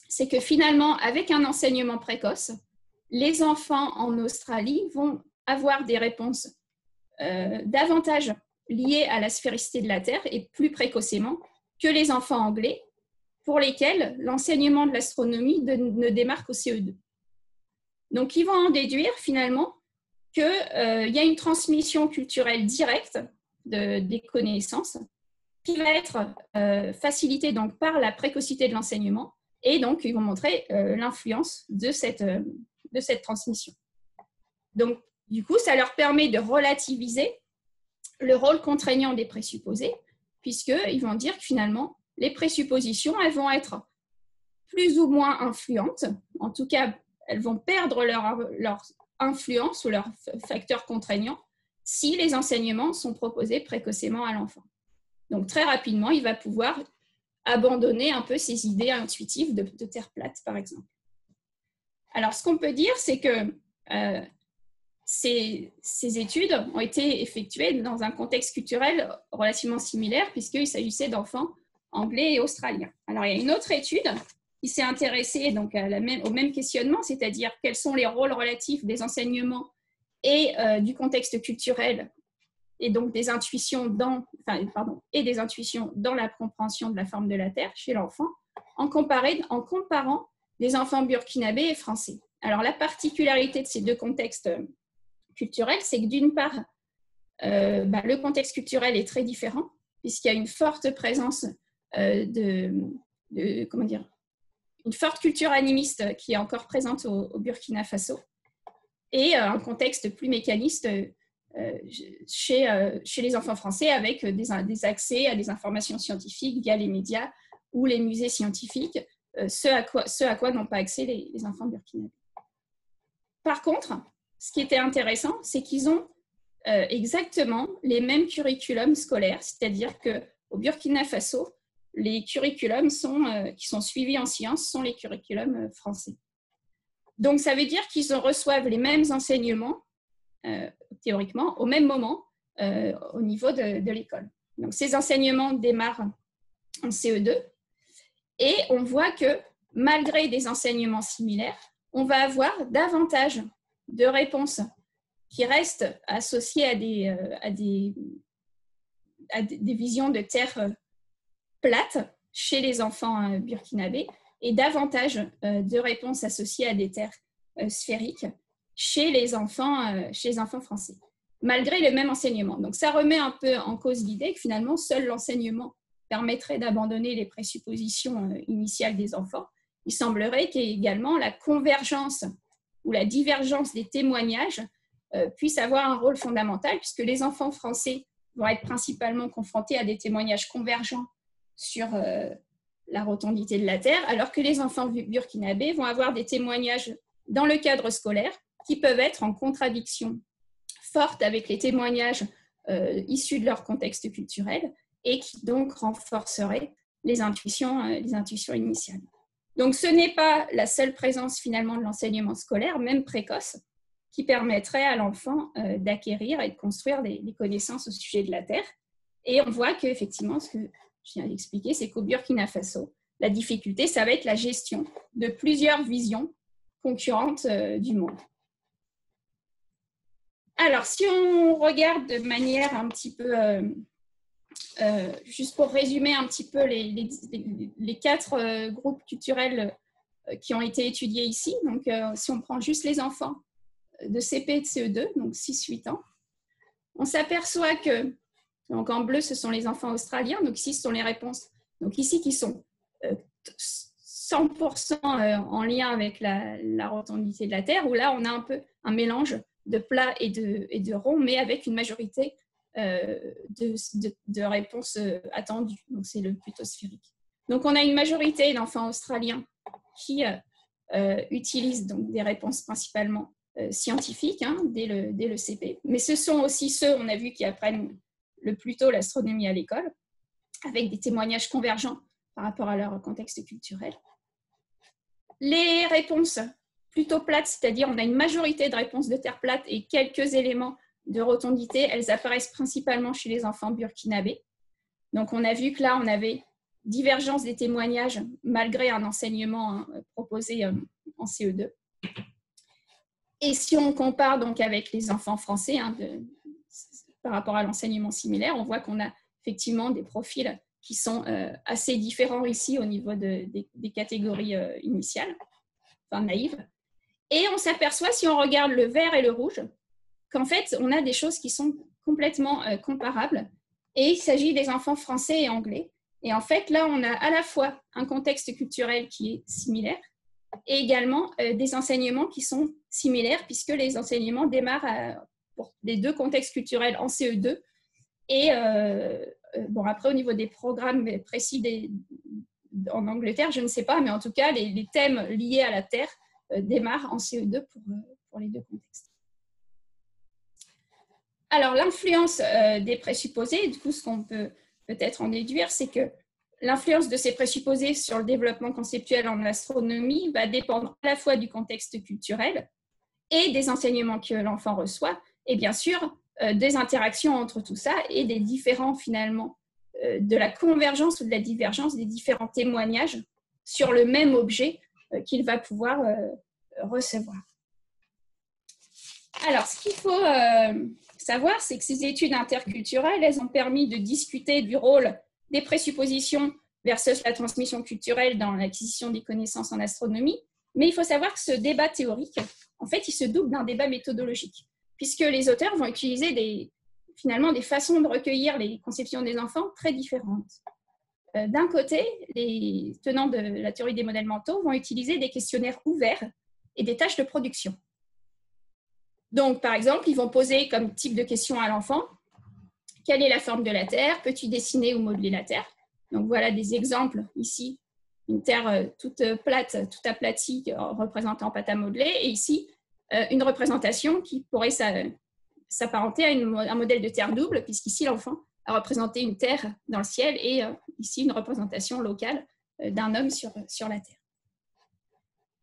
S2: c'est que finalement, avec un enseignement précoce, les enfants en Australie vont avoir des réponses davantage liées à la sphéricité de la Terre et plus précocement que les enfants anglais, pour lesquels l'enseignement de l'astronomie ne démarre qu'au CE2. Donc, ils vont en déduire finalement qu'il y a une transmission culturelle directe des connaissances qui va être facilitée donc, par la précocité de l'enseignement, et donc ils vont montrer l'influence de cette transmission. Donc, du coup, ça leur permet de relativiser le rôle contraignant des présupposés, puisqu'ils vont dire que finalement, les présuppositions, elles vont être plus ou moins influentes, en tout cas, elles vont perdre leur influence ou leur facteur contraignant si les enseignements sont proposés précocement à l'enfant. Donc, très rapidement, il va pouvoir abandonner un peu ces idées intuitives de terre plate, par exemple. Alors, ce qu'on peut dire, c'est que ces études ont été effectuées dans un contexte culturel relativement similaire, puisqu'il s'agissait d'enfants anglais et australiens. Alors, il y a une autre étude qui s'est intéressée donc, au même questionnement, c'est-à-dire quels sont les rôles relatifs des enseignements et du contexte culturel, et donc des intuitions dans la compréhension de la forme de la Terre chez l'enfant, en comparant les enfants burkinabés et français. Alors, la particularité de ces deux contextes culturels, c'est que d'une part, le contexte culturel est très différent, puisqu'il y a une forte présence une forte culture animiste qui est encore présente au Burkina Faso, et un contexte plus mécaniste chez les enfants français, avec des accès à des informations scientifiques via les médias ou les musées scientifiques, ce à quoi n'ont pas accès les enfants burkinabés. Par contre, ce qui était intéressant, c'est qu'ils ont exactement les mêmes curriculums scolaires, c'est-à-dire qu'au Burkina Faso, les curriculums qui sont suivis en sciences sont les curriculums français. Donc, ça veut dire qu'ils reçoivent les mêmes enseignements, théoriquement, au même moment, au niveau de l'école. Donc, ces enseignements démarrent en CE2, et on voit que, malgré des enseignements similaires, on va avoir davantage de réponses qui restent associées à des visions de terre plate chez les enfants burkinabés, et davantage de réponses associées à des terres sphériques chez les enfants français, malgré le même enseignement. Donc, ça remet un peu en cause l'idée que finalement, seul l'enseignement permettrait d'abandonner les présuppositions initiales des enfants. Il semblerait qu'également la convergence ou la divergence des témoignages puisse avoir un rôle fondamental, puisque les enfants français vont être principalement confrontés à des témoignages convergents sur la rotondité de la Terre, alors que les enfants burkinabés vont avoir des témoignages dans le cadre scolaire qui peuvent être en contradiction forte avec les témoignages issus de leur contexte culturel, et qui donc renforceraient les intuitions initiales. Donc, ce n'est pas la seule présence finalement de l'enseignement scolaire, même précoce, qui permettrait à l'enfant d'acquérir et de construire des connaissances au sujet de la Terre. Et on voit qu'effectivement, ce que je viens d'expliquer, c'est qu'au Burkina Faso, la difficulté, ça va être la gestion de plusieurs visions concurrentes du monde. Alors, si on regarde de manière un petit peu, juste pour résumer un petit peu les quatre groupes culturels qui ont été étudiés ici, donc si on prend juste les enfants de CP et de CE2, donc 6-8 ans, on s'aperçoit que, donc en bleu, ce sont les enfants australiens, donc ici, ce sont les réponses, donc ici, qui sont 100% en lien avec la rotondité de la Terre, où là, on a un peu un mélange de plat et de rond, mais avec une majorité de réponses attendues. Donc, c'est le plutôt sphérique. Donc, on a une majorité d'enfants australiens qui utilisent donc des réponses principalement scientifiques dès le CP. Mais ce sont aussi ceux, on a vu, qui apprennent le plus tôt l'astronomie à l'école, avec des témoignages convergents par rapport à leur contexte culturel. Les réponses plutôt plates, c'est-à-dire on a une majorité de réponses de terre plate et quelques éléments de rotondité, elles apparaissent principalement chez les enfants burkinabés. Donc, on a vu que là, on avait divergence des témoignages malgré un enseignement proposé en CE2. Et si on compare donc avec les enfants français, par rapport à l'enseignement similaire, on voit qu'on a effectivement des profils qui sont assez différents ici au niveau des catégories initiales, enfin naïves. Et on s'aperçoit, si on regarde le vert et le rouge, qu'en fait, on a des choses qui sont complètement comparables. Et il s'agit des enfants français et anglais. Et en fait, là, on a à la fois un contexte culturel qui est similaire et également des enseignements qui sont similaires, puisque les enseignements démarrent pour les deux contextes culturels en CE2. Et bon, après, au niveau des programmes précis en Angleterre, je ne sais pas, mais en tout cas, les thèmes liés à la Terre démarrent en CE2 pour les deux contextes. Alors, l'influence des présupposés, du coup, ce qu'on peut peut-être en déduire, c'est que l'influence de ces présupposés sur le développement conceptuel en astronomie va dépendre à la fois du contexte culturel et des enseignements que l'enfant reçoit, et bien sûr, des interactions entre tout ça et des différents, finalement, de la convergence ou de la divergence des différents témoignages sur le même objet qu'il va pouvoir recevoir. Alors, ce qu'il faut savoir, c'est que ces études interculturelles, elles ont permis de discuter du rôle des présuppositions versus la transmission culturelle dans l'acquisition des connaissances en astronomie. Mais il faut savoir que ce débat théorique, en fait, il se double d'un débat méthodologique, puisque les auteurs vont utiliser finalement des façons de recueillir les conceptions des enfants très différentes. D'un côté, les tenants de la théorie des modèles mentaux vont utiliser des questionnaires ouverts et des tâches de production. Donc, par exemple, ils vont poser comme type de question à l'enfant: quelle est la forme de la Terre? Peux-tu dessiner ou modeler la Terre? Donc, voilà des exemples ici. Une Terre toute plate, toute aplatie, représentant pâte à modeler. Et ici, une représentation qui pourrait s'apparenter à un modèle de Terre double, puisqu'ici, l'enfant a représenté une Terre dans le ciel et ici, une représentation locale d'un homme sur la Terre.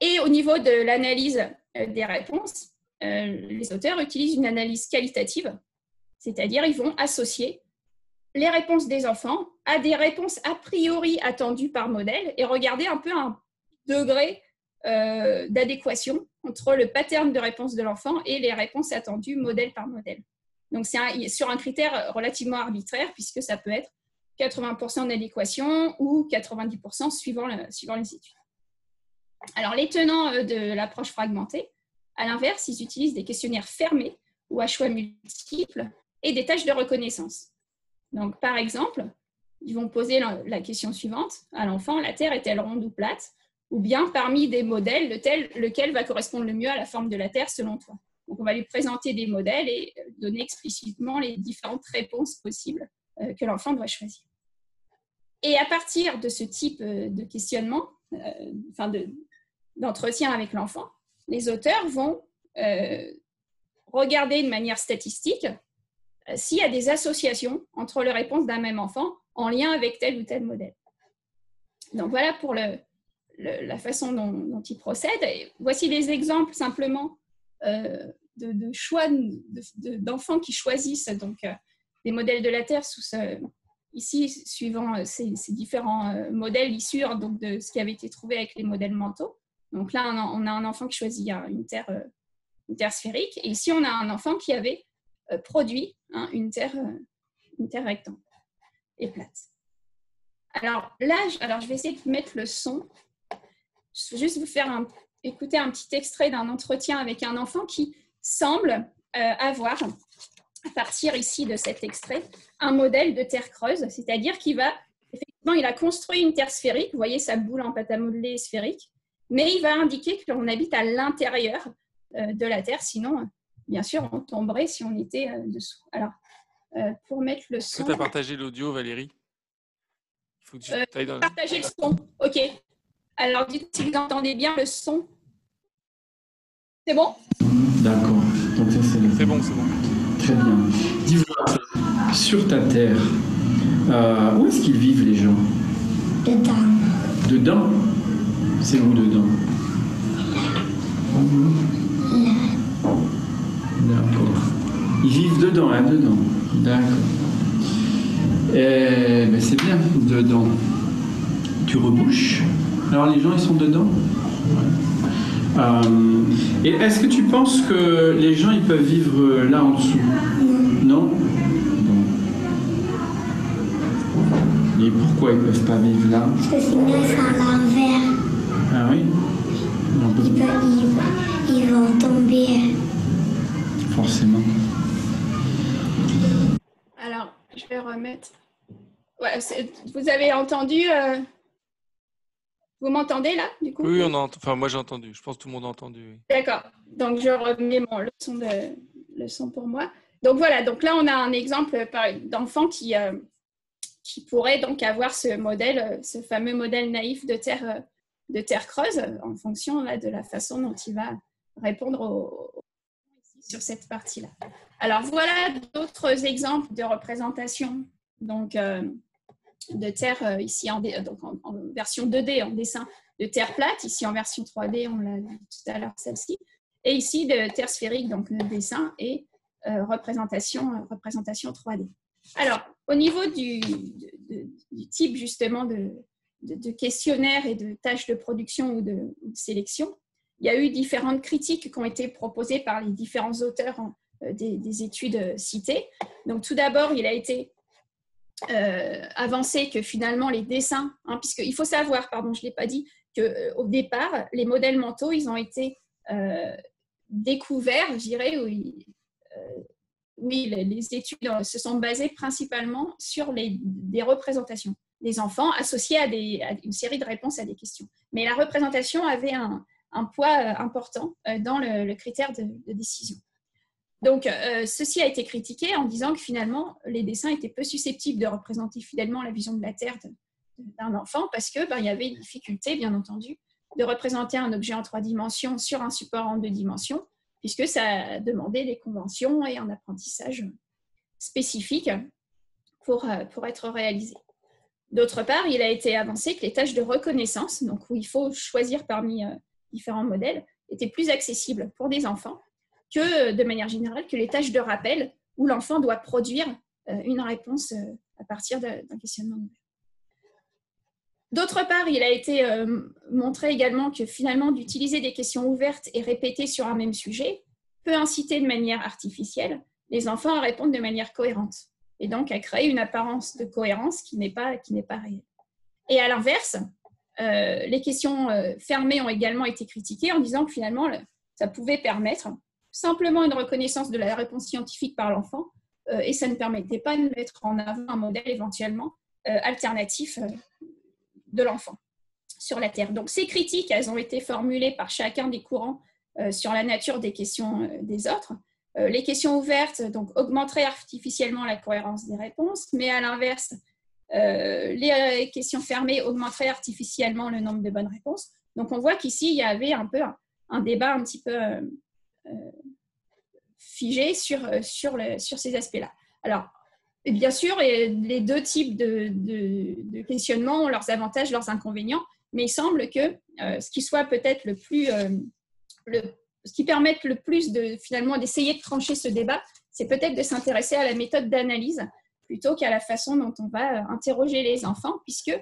S2: Et au niveau de l'analyse des réponses, les auteurs utilisent une analyse qualitative, c'est-à-dire ils vont associer les réponses des enfants à des réponses a priori attendues par modèle et regarder un peu un degré d'adéquation entre le pattern de réponse de l'enfant et les réponses attendues modèle par modèle. Donc, c'est sur un critère relativement arbitraire, puisque ça peut être 80% d'adéquation ou 90% suivant les études. Alors, les tenants de l'approche fragmentée, à l'inverse, ils utilisent des questionnaires fermés ou à choix multiples et des tâches de reconnaissance. Donc, par exemple, ils vont poser la question suivante à l'enfant: la Terre est-elle ronde ou plate? Ou bien, parmi des modèles, lequel va correspondre le mieux à la forme de la Terre selon toi? Donc, on va lui présenter des modèles et donner explicitement les différentes réponses possibles que l'enfant doit choisir. Et à partir de ce type de questionnement, d'entretien avec l'enfant, les auteurs vont regarder de manière statistique s'il y a des associations entre les réponses d'un même enfant en lien avec tel ou tel modèle. Donc voilà pour la façon dont ils procèdent. Et voici des exemples simplement de choix d'enfants qui choisissent donc, des modèles de la Terre ici, suivant ces différents modèles issus donc, de ce qui avait été trouvé avec les modèles mentaux. Donc là, on a un enfant qui choisit une terre sphérique. Et ici, on a un enfant qui avait produit une terre rectangle et plate. Alors là, je vais essayer de mettre le son. Je vais juste vous faire écouter un petit extrait d'un entretien avec un enfant qui semble avoir, à partir ici de cet extrait, un modèle de terre creuse, c'est-à-dire qu'il a construit une terre sphérique, vous voyez sa boule en pâte à modeler sphérique, mais il va indiquer qu'on habite à l'intérieur de la Terre, sinon, bien sûr, on tomberait si on était dessous. Alors, pour mettre le son...
S4: Tu as partagé l'audio, Valérie? Il faut que tu ailles dans...
S2: Partager le son, ok. Alors, dites si vous entendez bien le son. C'est bon?
S5: D'accord, donc ça c'est...
S4: C'est bon, c'est bon.
S5: Très bien. Dis-moi, sur ta Terre, où est-ce qu'ils vivent les gens?
S6: Dedans.
S5: Dedans? C'est où dedans?
S6: Là.
S5: D'accord. Ils vivent vivent dedans, hein, dedans. D'accord. Ben c'est bien, dedans. Tu rebouches. Alors les gens, ils sont dedans. Ouais. Et est-ce que tu penses que les gens, ils peuvent vivre là en dessous? Non. Bon. Et pourquoi ils ne peuvent pas vivre là?
S6: Parce que sinon, c'est à l'envers.
S5: Ah oui?
S6: Ils vont tomber.
S5: Forcément.
S2: Alors, je vais remettre. Ouais, vous avez entendu Vous m'entendez là, du coup?
S4: Oui, enfin, moi j'ai entendu. Je pense que tout le monde a entendu. Oui.
S2: D'accord. Donc, je remets le son pour moi. Donc, voilà. Donc, là, on a un exemple d'enfant qui pourrait donc avoir ce modèle, ce fameux modèle naïf de terre creuse en fonction là, de la façon dont il va répondre sur cette partie-là. Alors, voilà d'autres exemples de représentation donc, de terre ici en version 2D, en dessin de terre plate, ici en version 3D, on l'a vu tout à l'heure celle-ci, et ici de terre sphérique, donc le dessin et représentation 3D. Alors, au niveau du type justement de questionnaire et de tâches de production ou de sélection, il y a eu différentes critiques qui ont été proposées par les différents auteurs des études citées. Donc, tout d'abord, il a été avancé que finalement les dessins, puisqu'il faut savoir, pardon, je ne l'ai pas dit, qu'au départ, les modèles mentaux, ils ont été découverts, je dirais, oui, les études se sont basées principalement sur des représentations des enfants associées à une série de réponses à des questions. Mais la représentation avait un poids important dans le critère de décision. Donc, ceci a été critiqué en disant que finalement, les dessins étaient peu susceptibles de représenter fidèlement la vision de la Terre d'un enfant parce qu'il y avait une difficulté, bien entendu, de représenter un objet en 3 dimensions sur un support en 2 dimensions, puisque ça demandait des conventions et un apprentissage spécifique pour être réalisé. D'autre part, il a été avancé que les tâches de reconnaissance, donc où il faut choisir parmi différents modèles, étaient plus accessibles pour des enfants que, de manière générale, que les tâches de rappel où l'enfant doit produire une réponse à partir d'un questionnement ouvert. D'autre part, il a été montré également que finalement, d'utiliser des questions ouvertes et répétées sur un même sujet peut inciter de manière artificielle les enfants à répondre de manière cohérente et donc à créer une apparence de cohérence qui n'est pas réelle. Et à l'inverse, les questions fermées ont également été critiquées en disant que finalement, ça pouvait permettre simplement une reconnaissance de la réponse scientifique par l'enfant et ça ne permettait pas de mettre en avant un modèle éventuellement alternatif de l'enfant sur la Terre. Donc, ces critiques, elles ont été formulées par chacun des courants sur la nature des questions des autres. Les questions ouvertes donc, augmenteraient artificiellement la cohérence des réponses, mais à l'inverse, les questions fermées augmenteraient artificiellement le nombre de bonnes réponses. Donc, on voit qu'ici, il y avait un peu un débat un petit peu figé sur ces aspects-là. Alors, et bien sûr, les deux types de questionnement ont leurs avantages, leurs inconvénients, mais il semble que ce qui soit peut-être ce qui permette le plus finalement d'essayer de trancher ce débat, c'est peut-être de s'intéresser à la méthode d'analyse plutôt qu'à la façon dont on va interroger les enfants, puisque,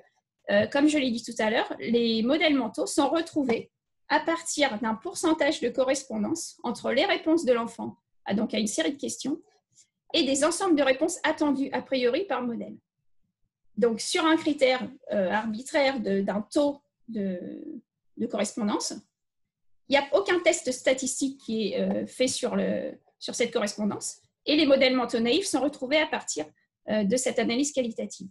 S2: comme je l'ai dit tout à l'heure, les modèles mentaux sont retrouvés à partir d'un pourcentage de correspondance entre les réponses de l'enfant donc à une série de questions et des ensembles de réponses attendues a priori par modèle. Donc, sur un critère arbitraire d'un taux de correspondance, il n'y a aucun test statistique qui est fait sur cette correspondance et les modèles mentaux naïfs sont retrouvés à partir de cette analyse qualitative.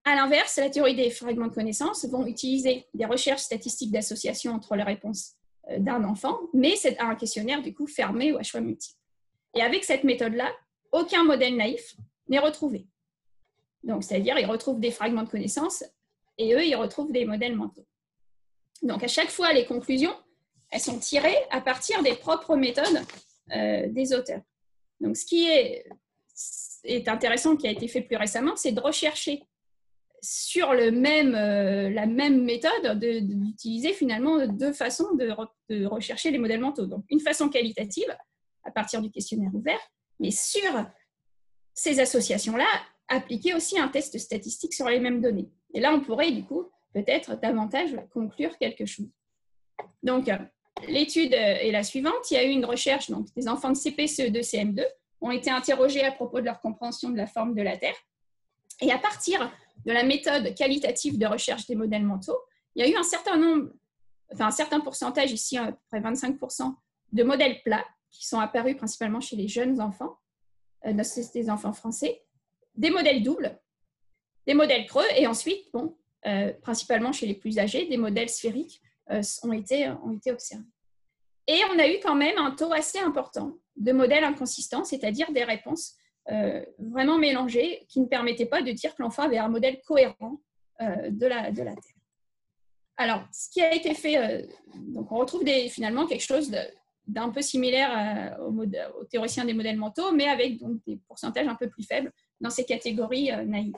S2: À l'inverse, la théorie des fragments de connaissances vont utiliser des recherches statistiques d'association entre les réponses d'un enfant, mais c'est un questionnaire du coup fermé ou à choix multiples. Et avec cette méthode-là, aucun modèle naïf n'est retrouvé. Donc, c'est-à-dire, ils retrouvent des fragments de connaissances et eux, ils retrouvent des modèles mentaux. Donc, à chaque fois, les conclusions, elles sont tirées à partir des propres méthodes des auteurs. Donc, ce qui est intéressant, qui a été fait plus récemment, c'est de rechercher sur la même méthode, d'utiliser finalement deux façons de rechercher les modèles mentaux. Donc, une façon qualitative, à partir du questionnaire ouvert, mais sur ces associations-là, appliquer aussi un test statistique sur les mêmes données. Et là, on pourrait du coup peut-être davantage conclure quelque chose. Donc, l'étude est la suivante. Il y a eu une recherche, donc des enfants de CP, CE2, CM2 ont été interrogés à propos de leur compréhension de la forme de la Terre. Et à partir de la méthode qualitative de recherche des modèles mentaux, il y a eu un certain pourcentage, ici à peu près 25%, de modèles plats qui sont apparus principalement chez les jeunes enfants, des enfants français, des modèles doubles, des modèles creux, et ensuite, principalement chez les plus âgés, des modèles sphériques ont été observés. Et on a eu quand même un taux assez important de modèles inconsistants, c'est-à-dire des réponses vraiment mélangées qui ne permettaient pas de dire que l'enfant avait un modèle cohérent de la Terre. Alors, ce qui a été fait, donc on retrouve finalement quelque chose d'un peu similaire aux théoriciens des modèles mentaux, mais avec donc, des pourcentages un peu plus faibles dans ces catégories naïves.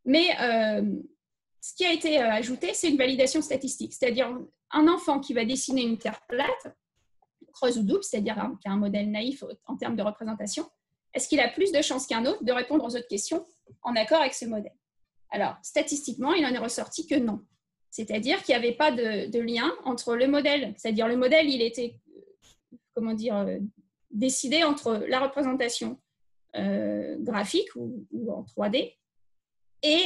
S2: Mais ce qui a été ajouté, c'est une validation statistique, c'est-à-dire un enfant qui va dessiner une Terre plate, creuse ou double, c'est-à-dire qui a un modèle naïf en termes de représentation, est-ce qu'il a plus de chances qu'un autre de répondre aux autres questions en accord avec ce modèle? Alors, statistiquement, il en est ressorti que non. C'est-à-dire qu'il n'y avait pas de lien entre le modèle, c'est-à-dire le modèle, il était, décidé entre la représentation graphique ou en 3D et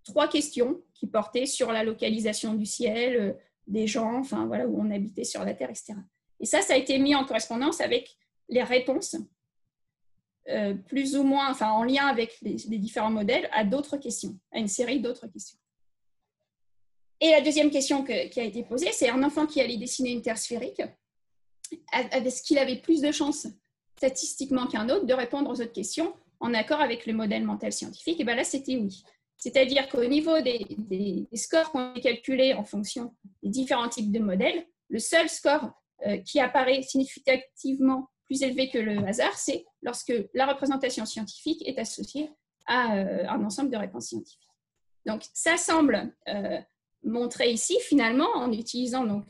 S2: 3 questions qui portaient sur la localisation du ciel, des gens, enfin voilà, où on habitait sur la Terre, etc. Et ça a été mis en correspondance avec les réponses, plus ou moins, enfin en lien avec les différents modèles, à d'autres questions, à une série d'autres questions. Et la deuxième question qui a été posée, c'est un enfant qui allait dessiner une Terre sphérique, est-ce qu'il avait plus de chances statistiquement qu'un autre de répondre aux autres questions en accord avec le modèle mental scientifique? Et bien là, c'était oui. C'est-à-dire qu'au niveau des scores qu'on a calculés en fonction des différents types de modèles, le seul score qui apparaît significativement plus élevé que le hasard, c'est lorsque la représentation scientifique est associée à un ensemble de réponses scientifiques. Donc, ça semble montrer ici, finalement, en utilisant, donc,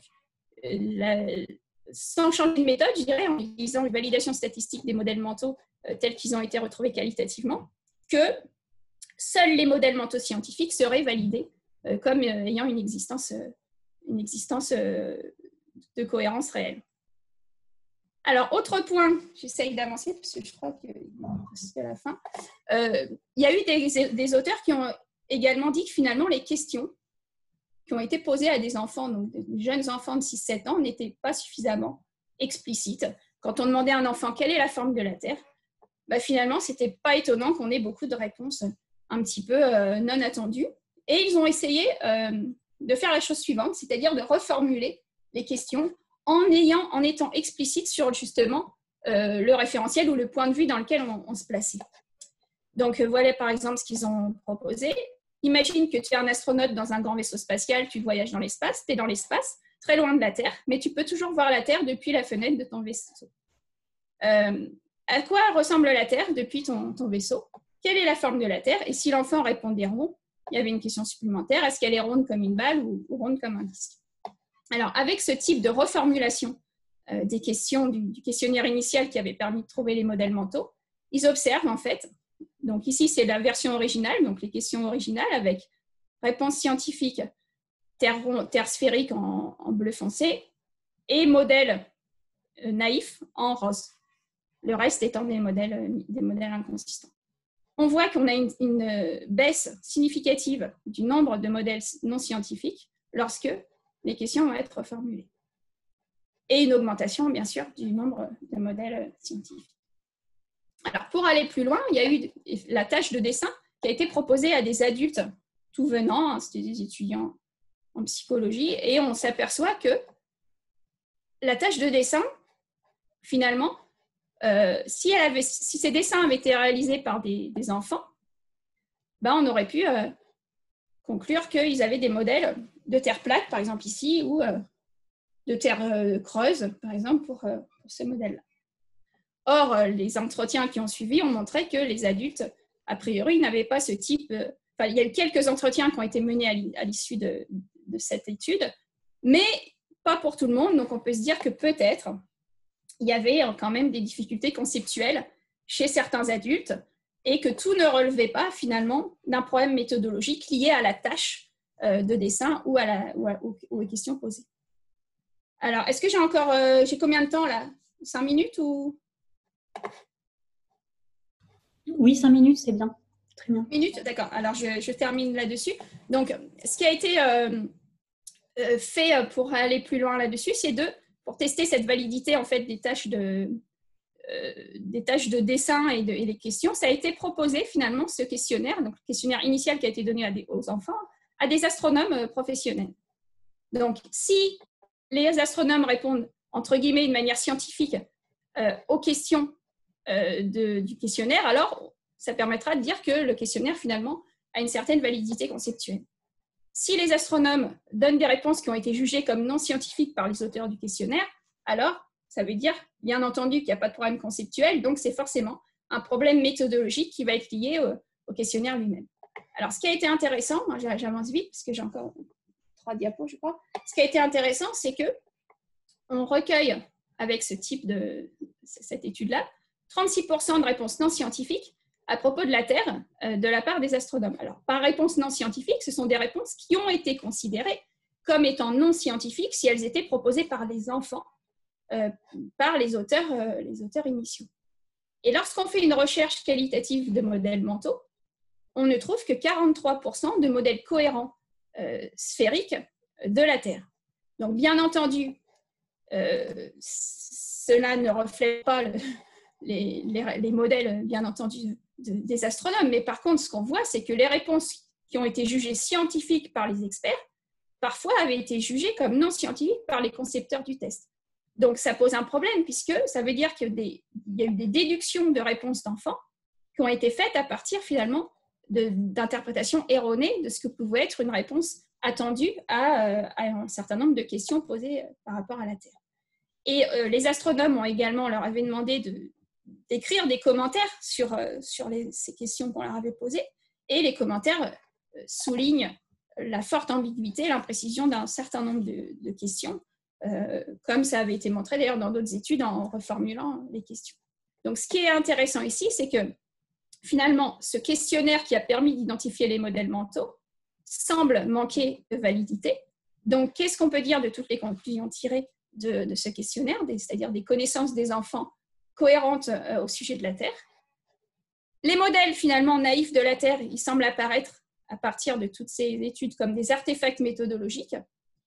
S2: sans changer de méthode, je dirais, en utilisant une validation statistique des modèles mentaux tels qu'ils ont été retrouvés qualitativement, que seuls les modèles mentaux scientifiques seraient validés comme ayant une existence de cohérence réelle. Alors, autre point, j'essaye d'avancer parce que je crois qu'il est à la fin. Il y a eu des auteurs qui ont également dit que finalement, les questions qui ont été posées à des enfants, donc des jeunes enfants de 6-7 ans, n'étaient pas suffisamment explicites. Quand on demandait à un enfant quelle est la forme de la Terre, finalement, ce n'était pas étonnant qu'on ait beaucoup de réponses un petit peu non attendues. Et ils ont essayé de faire la chose suivante, c'est-à-dire de reformuler les questions en étant explicite sur justement le référentiel ou le point de vue dans lequel on se plaçait. Donc voilà par exemple ce qu'ils ont proposé. Imagine que tu es un astronaute dans un grand vaisseau spatial, tu voyages dans l'espace, tu es dans l'espace, très loin de la Terre, mais tu peux toujours voir la Terre depuis la fenêtre de ton vaisseau. À quoi ressemble la Terre depuis ton vaisseau? Quelle est la forme de la Terre? Et si l'enfant répondait rond, il y avait une question supplémentaire. Est-ce qu'elle est ronde comme une balle ou ronde comme un disque? Alors, avec ce type de reformulation des questions du questionnaire initial qui avait permis de trouver les modèles mentaux, ils observent en fait, donc ici c'est la version originale, donc les questions originales avec réponse scientifique, terre sphérique en bleu foncé et modèle naïf en rose. Le reste étant des modèles inconsistants. On voit qu'on a une baisse significative du nombre de modèles non scientifiques lorsque les questions vont être reformulées. Et une augmentation, bien sûr, du nombre de modèles scientifiques. Alors, pour aller plus loin, il y a eu la tâche de dessin qui a été proposée à des adultes tout venant, c'était des étudiants en psychologie, et on s'aperçoit que la tâche de dessin, finalement, si ces dessins avaient été réalisés par des enfants, on aurait pu conclure qu'ils avaient des modèles de terre plate, par exemple ici, ou de terre creuse, par exemple, pour ce modèle-là. Or, les entretiens qui ont suivi ont montré que les adultes, a priori, n'avaient pas ce type... il y a eu quelques entretiens qui ont été menés à l'issue de cette étude, mais pas pour tout le monde. Donc, on peut se dire que peut-être il y avait quand même des difficultés conceptuelles chez certains adultes et que tout ne relevait pas finalement d'un problème méthodologique lié à la tâche de dessin ou aux questions posées. Alors, est-ce que j'ai combien de temps là? 5 minutes ou...
S7: Oui, 5 minutes, c'est bien. Très bien.
S2: Minutes, d'accord. Alors, je termine là-dessus. Donc, ce qui a été fait pour aller plus loin là-dessus, c'est pour tester cette validité en fait des tâches de dessin et des questions, ça a été proposé finalement ce questionnaire, donc le questionnaire initial qui a été donné aux enfants, à des astronomes professionnels. Donc, si les astronomes répondent entre guillemets de manière scientifique aux questions du questionnaire, alors ça permettra de dire que le questionnaire finalement a une certaine validité conceptuelle. Si les astronomes donnent des réponses qui ont été jugées comme non scientifiques par les auteurs du questionnaire, alors ça veut dire, bien entendu, qu'il n'y a pas de problème conceptuel, donc c'est forcément un problème méthodologique qui va être lié au questionnaire lui-même. Alors, ce qui a été intéressant, j'avance vite parce que j'ai encore 3 diapos, je crois. Ce qui a été intéressant, c'est qu'on recueille, avec cette étude-là, 36% de réponses non scientifiques à propos de la Terre de la part des astronomes. Alors, par réponse non scientifique, ce sont des réponses qui ont été considérées comme étant non scientifiques si elles étaient proposées par les enfants, par les auteurs initiaux. Et lorsqu'on fait une recherche qualitative de modèles mentaux, on ne trouve que 43% de modèles cohérents sphériques de la Terre. Donc, bien entendu, cela ne reflète pas les modèles, bien entendu, des astronomes. Mais par contre, ce qu'on voit, c'est que les réponses qui ont été jugées scientifiques par les experts, parfois avaient été jugées comme non scientifiques par les concepteurs du test. Donc, ça pose un problème, puisque ça veut dire qu'il y a eu des déductions de réponses d'enfants qui ont été faites à partir, finalement, d'interprétations erronées de ce que pouvait être une réponse attendue à un certain nombre de questions posées par rapport à la Terre. Et les astronomes on leur avait demandé d'écrire des commentaires sur ces questions qu'on leur avait posées, et les commentaires soulignent la forte ambiguïté, l'imprécision d'un certain nombre de questions, comme ça avait été montré d'ailleurs dans d'autres études en reformulant les questions. Donc, ce qui est intéressant ici, c'est que finalement, ce questionnaire qui a permis d'identifier les modèles mentaux semble manquer de validité. Donc, qu'est-ce qu'on peut dire de toutes les conclusions tirées de ce questionnaire, c'est-à-dire des connaissances des enfants cohérentes au sujet de la Terre? Les modèles finalement naïfs de la Terre, ils semblent apparaître à partir de toutes ces études comme des artefacts méthodologiques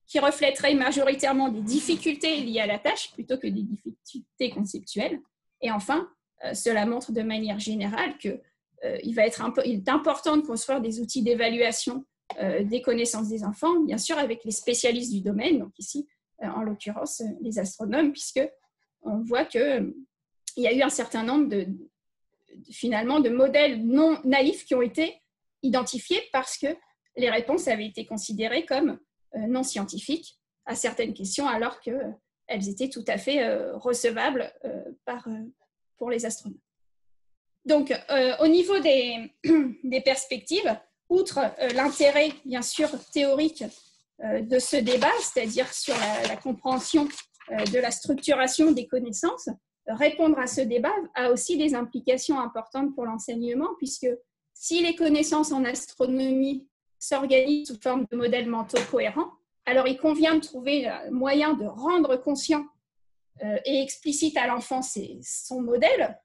S2: qui reflèteraient majoritairement des difficultés liées à la tâche plutôt que des difficultés conceptuelles. Et enfin, cela montre de manière générale qu'il est important de construire des outils d'évaluation des connaissances des enfants, bien sûr avec les spécialistes du domaine, donc ici, en l'occurrence, les astronomes, puisqu'on voit qu'il y a eu un certain nombre finalement de modèles non naïfs qui ont été identifiés parce que les réponses avaient été considérées comme non scientifiques à certaines questions, alors qu'elles étaient tout à fait recevables pour les astronomes. Donc, au niveau des perspectives, outre l'intérêt, bien sûr, théorique de ce débat, c'est-à-dire sur la compréhension de la structuration des connaissances, répondre à ce débat a aussi des implications importantes pour l'enseignement, puisque si les connaissances en astronomie s'organisent sous forme de modèles mentaux cohérents, alors il convient de trouver un moyen de rendre conscient et explicite à l'enfant son modèle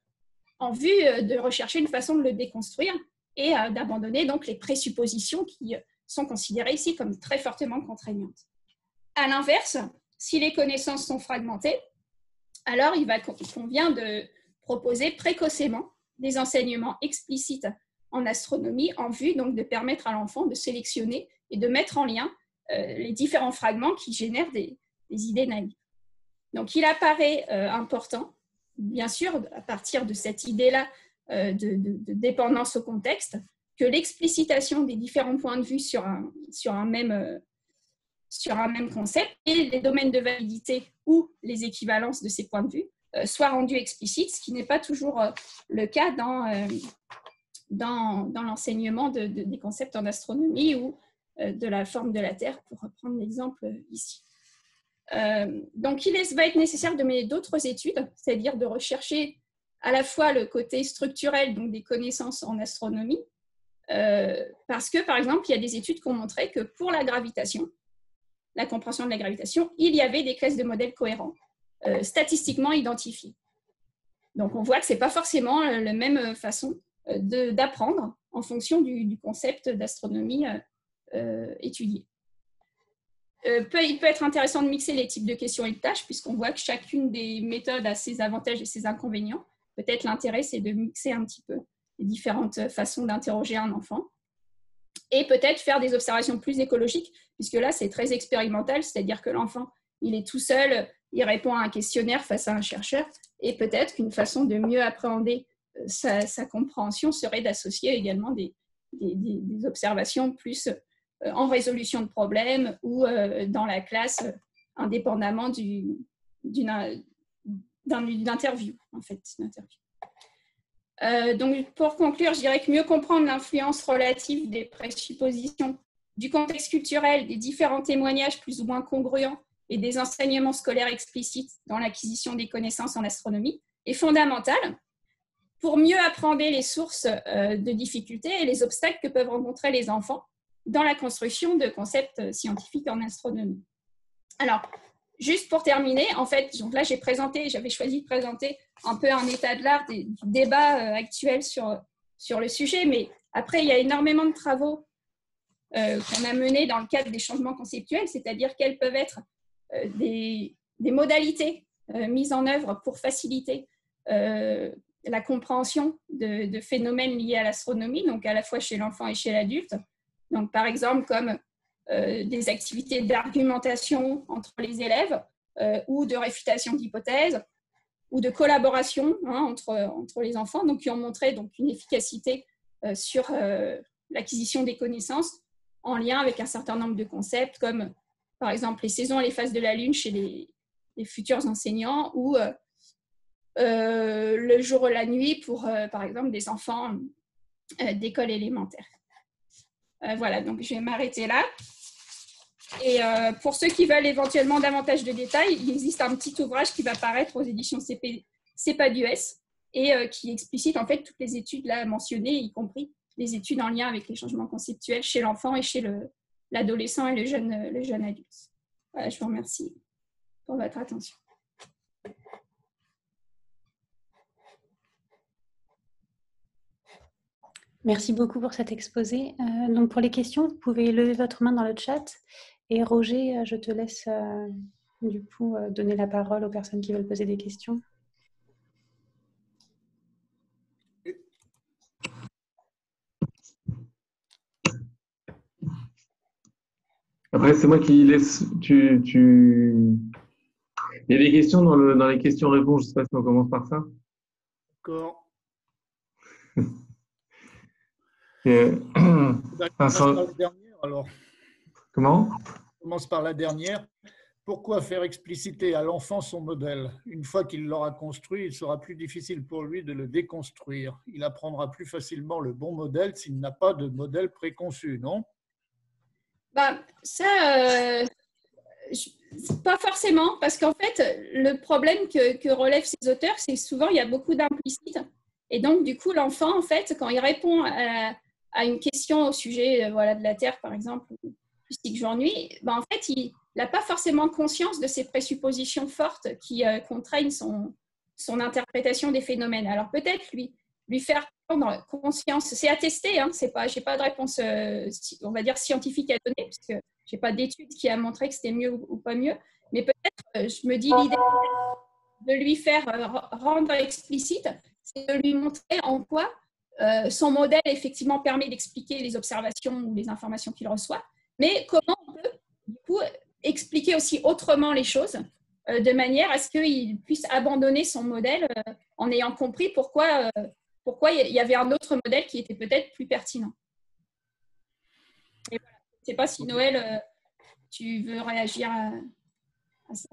S2: en vue de rechercher une façon de le déconstruire et d'abandonner donc les présuppositions qui sont considérées ici comme très fortement contraignantes. À l'inverse, si les connaissances sont fragmentées, alors il convient de proposer précocement des enseignements explicites en astronomie en vue donc de permettre à l'enfant de sélectionner et de mettre en lien les différents fragments qui génèrent des idées naïves. Donc il apparaît important, bien sûr, à partir de cette idée-là de dépendance au contexte, que l'explicitation des différents points de vue sur un même concept et les domaines de validité ou les équivalences de ces points de vue soient rendus explicites, ce qui n'est pas toujours le cas dans l'enseignement des concepts en astronomie ou de la forme de la Terre, pour reprendre l'exemple ici. Donc, il va être nécessaire de mener d'autres études, c'est-à-dire de rechercher à la fois le côté structurel, donc des connaissances en astronomie, parce que, par exemple, il y a des études qui ont montré que pour la gravitation, la compréhension de la gravitation, il y avait des classes de modèles cohérents, statistiquement identifiées. Donc, on voit que ce n'est pas forcément la même façon d'apprendre en fonction du concept d'astronomie étudié. Il peut être intéressant de mixer les types de questions et de tâches, puisqu'on voit que chacune des méthodes a ses avantages et ses inconvénients. Peut-être l'intérêt, c'est de mixer un petit peu les différentes façons d'interroger un enfant. Et peut-être faire des observations plus écologiques, puisque là, c'est très expérimental, c'est-à-dire que l'enfant, il est tout seul, il répond à un questionnaire face à un chercheur, et peut-être qu'une façon de mieux appréhender sa compréhension serait d'associer également des observations plus en résolution de problèmes ou dans la classe, indépendamment d'une interview, en fait. Donc, pour conclure, je dirais que mieux comprendre l'influence relative des présuppositions, du contexte culturel, des différents témoignages plus ou moins congruents et des enseignements scolaires explicites dans l'acquisition des connaissances en astronomie est fondamental pour mieux appréhender les sources de difficultés et les obstacles que peuvent rencontrer les enfants dans la construction de concepts scientifiques en astronomie. Alors, juste pour terminer, en fait, donc là, j'avais choisi de présenter un peu un état de l'art du débat actuel sur le sujet, mais après, il y a énormément de travaux qu'on a menés dans le cadre des changements conceptuels, c'est-à-dire quelles peuvent être des modalités mises en œuvre pour faciliter la compréhension de phénomènes liés à l'astronomie, donc à la fois chez l'enfant et chez l'adulte. Donc, par exemple, comme des activités d'argumentation entre les élèves ou de réfutation d'hypothèses ou de collaboration entre les enfants, donc, qui ont montré donc, une efficacité sur l'acquisition des connaissances en lien avec un certain nombre de concepts comme, par exemple, les saisons et les phases de la Lune chez les futurs enseignants ou le jour et la nuit pour, par exemple, des enfants d'école élémentaire. Voilà, donc je vais m'arrêter là. Et pour ceux qui veulent éventuellement davantage de détails, il existe un petit ouvrage qui va paraître aux éditions CEPADUS et qui explicite en fait toutes les études là mentionnées, y compris les études en lien avec les changements conceptuels chez l'enfant et chez l'adolescent et le jeune adulte. Voilà, je vous remercie pour votre attention.
S7: Merci beaucoup pour cet exposé. Donc pour les questions, vous pouvez lever votre main dans le chat. Et Roger, je te laisse du coup donner la parole aux personnes qui veulent poser des questions.
S8: Après, c'est moi qui laisse. Il y a des questions dans les questions-réponses. Je ne sais pas si on commence par ça.
S1: D'accord.
S8: On
S1: commence par la dernière, alors.
S8: Comment ?
S1: On commence par la dernière. Pourquoi faire expliciter à l'enfant son modèle? Une fois qu'il l'aura construit, il sera plus difficile pour lui de le déconstruire. Il apprendra plus facilement le bon modèle s'il n'a pas de modèle préconçu, non?
S2: Ça, pas forcément, parce qu'en fait, le problème que relèvent ces auteurs, c'est que souvent, il y a beaucoup d'implicite. Et donc, du coup, l'enfant, en fait, quand il répond à une question au sujet de la Terre, par exemple, cycle jour-nuit, en fait, il n'a pas forcément conscience de ces présuppositions fortes qui contraignent son interprétation des phénomènes. Alors, peut-être lui faire prendre conscience, c'est à tester, hein, je n'ai pas de réponse, on va dire, scientifique à donner, parce que je n'ai pas d'étude qui a montré que c'était mieux ou pas mieux, mais peut-être, je me dis, l'idée de lui faire rendre explicite, c'est de lui montrer en quoi son modèle, effectivement, permet d'expliquer les observations ou les informations qu'il reçoit, mais comment on peut, du coup, expliquer aussi autrement les choses de manière à ce qu'il puisse abandonner son modèle en ayant compris pourquoi il y avait un autre modèle qui était peut-être plus pertinent. Et voilà. Je ne sais pas si Noël, tu veux réagir à ça.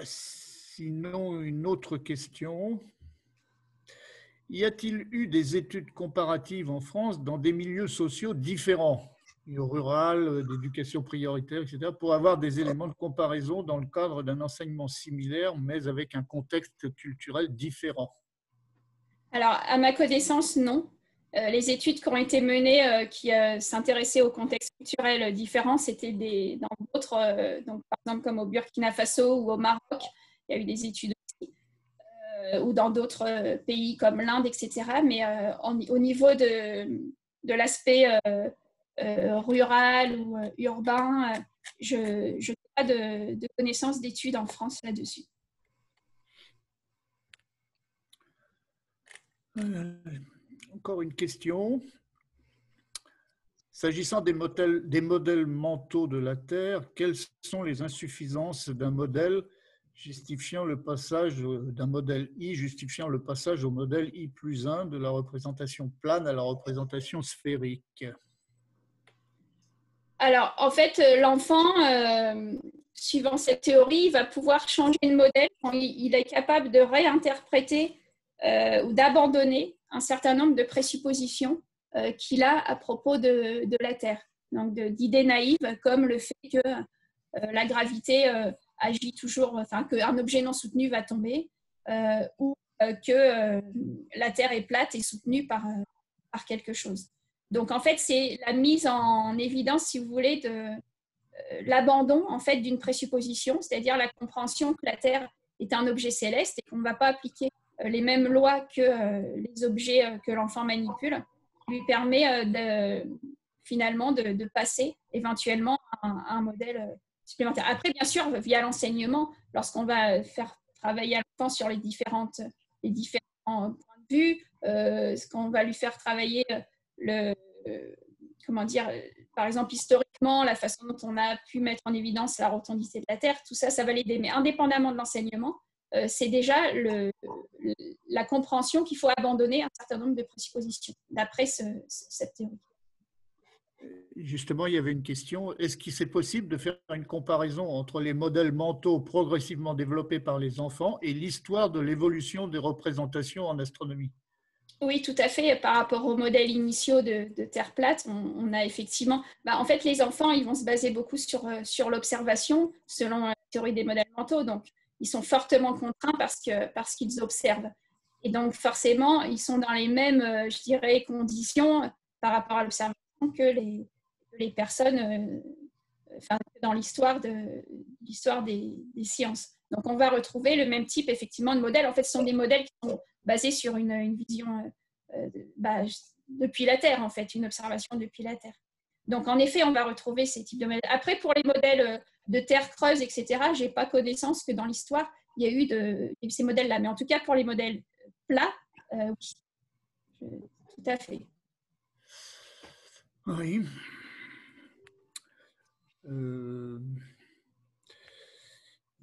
S1: Sinon, une autre question. Y a-t-il eu des études comparatives en France dans des milieux sociaux différents? rural, d'éducation prioritaire, etc., pour avoir des éléments de comparaison dans le cadre d'un enseignement similaire, mais avec un contexte culturel différent?
S2: Alors, à ma connaissance, non. Les études qui ont été menées, qui s'intéressaient au contexte culturel différent, c'était dans d'autres, donc par exemple comme au Burkina Faso ou au Maroc, il y a eu des études aussi, ou dans d'autres pays comme l'Inde, etc. Mais au niveau de l'aspect rural ou urbain, je n'ai pas de connaissances d'études en France là-dessus.
S1: Encore une question. S'agissant des modèles mentaux de la Terre, quelles sont les insuffisances d'un modèle justifiant le passage d'un modèle I justifiant le passage au modèle I+1 de la représentation plane à la représentation sphérique?
S2: Alors, en fait, l'enfant, suivant cette théorie, il va pouvoir changer de modèle quand il est capable de réinterpréter ou d'abandonner un certain nombre de présuppositions qu'il a à propos de la Terre. Donc, d'idées naïves comme le fait que la gravité agit toujours, enfin, qu'un objet non soutenu va tomber ou que la Terre est plate et soutenue par quelque chose. Donc, en fait, c'est la mise en évidence, si vous voulez, de l'abandon en fait, d'une présupposition, c'est-à-dire la compréhension que la Terre est un objet céleste et qu'on ne va pas appliquer les mêmes lois que les objets que l'enfant manipule, lui permet finalement de passer éventuellement à un modèle supplémentaire. Après, bien sûr, via l'enseignement, lorsqu'on va faire travailler à l'enfant sur les différents points de vue, ce qu'on va lui faire travailler comment dire, par exemple, historiquement, la façon dont on a pu mettre en évidence la rotondité de la Terre, tout ça, ça va l'aider. Mais indépendamment de l'enseignement, c'est déjà la compréhension qu'il faut abandonner un certain nombre de présuppositions, d'après cette théorie.
S1: Justement, il y avait une question. Est-ce qu'il est possible de faire une comparaison entre les modèles mentaux progressivement développés par les enfants et l'histoire de l'évolution des représentations en astronomie?
S2: Oui, tout à fait. Par rapport aux modèles initiaux de Terre plate, on a effectivement… en fait, les enfants, ils vont se baser beaucoup sur l'observation, selon la théorie des modèles mentaux. Donc, ils sont fortement contraints parce qu'ils observent. Et donc, forcément, ils sont dans les mêmes, je dirais, conditions par rapport à l'observation que les personnes dans l'histoire des sciences. Donc, on va retrouver le même type, effectivement, de modèles. En fait, ce sont des modèles qui sont basés sur une vision depuis la Terre, en fait, une observation depuis la Terre. Donc, en effet, on va retrouver ces types de modèles. Après, pour les modèles de Terre creuse, etc., je n'ai pas connaissance que dans l'histoire, il y a eu ces modèles-là. Mais en tout cas, pour les modèles plats, oui, tout à fait.
S1: Oui.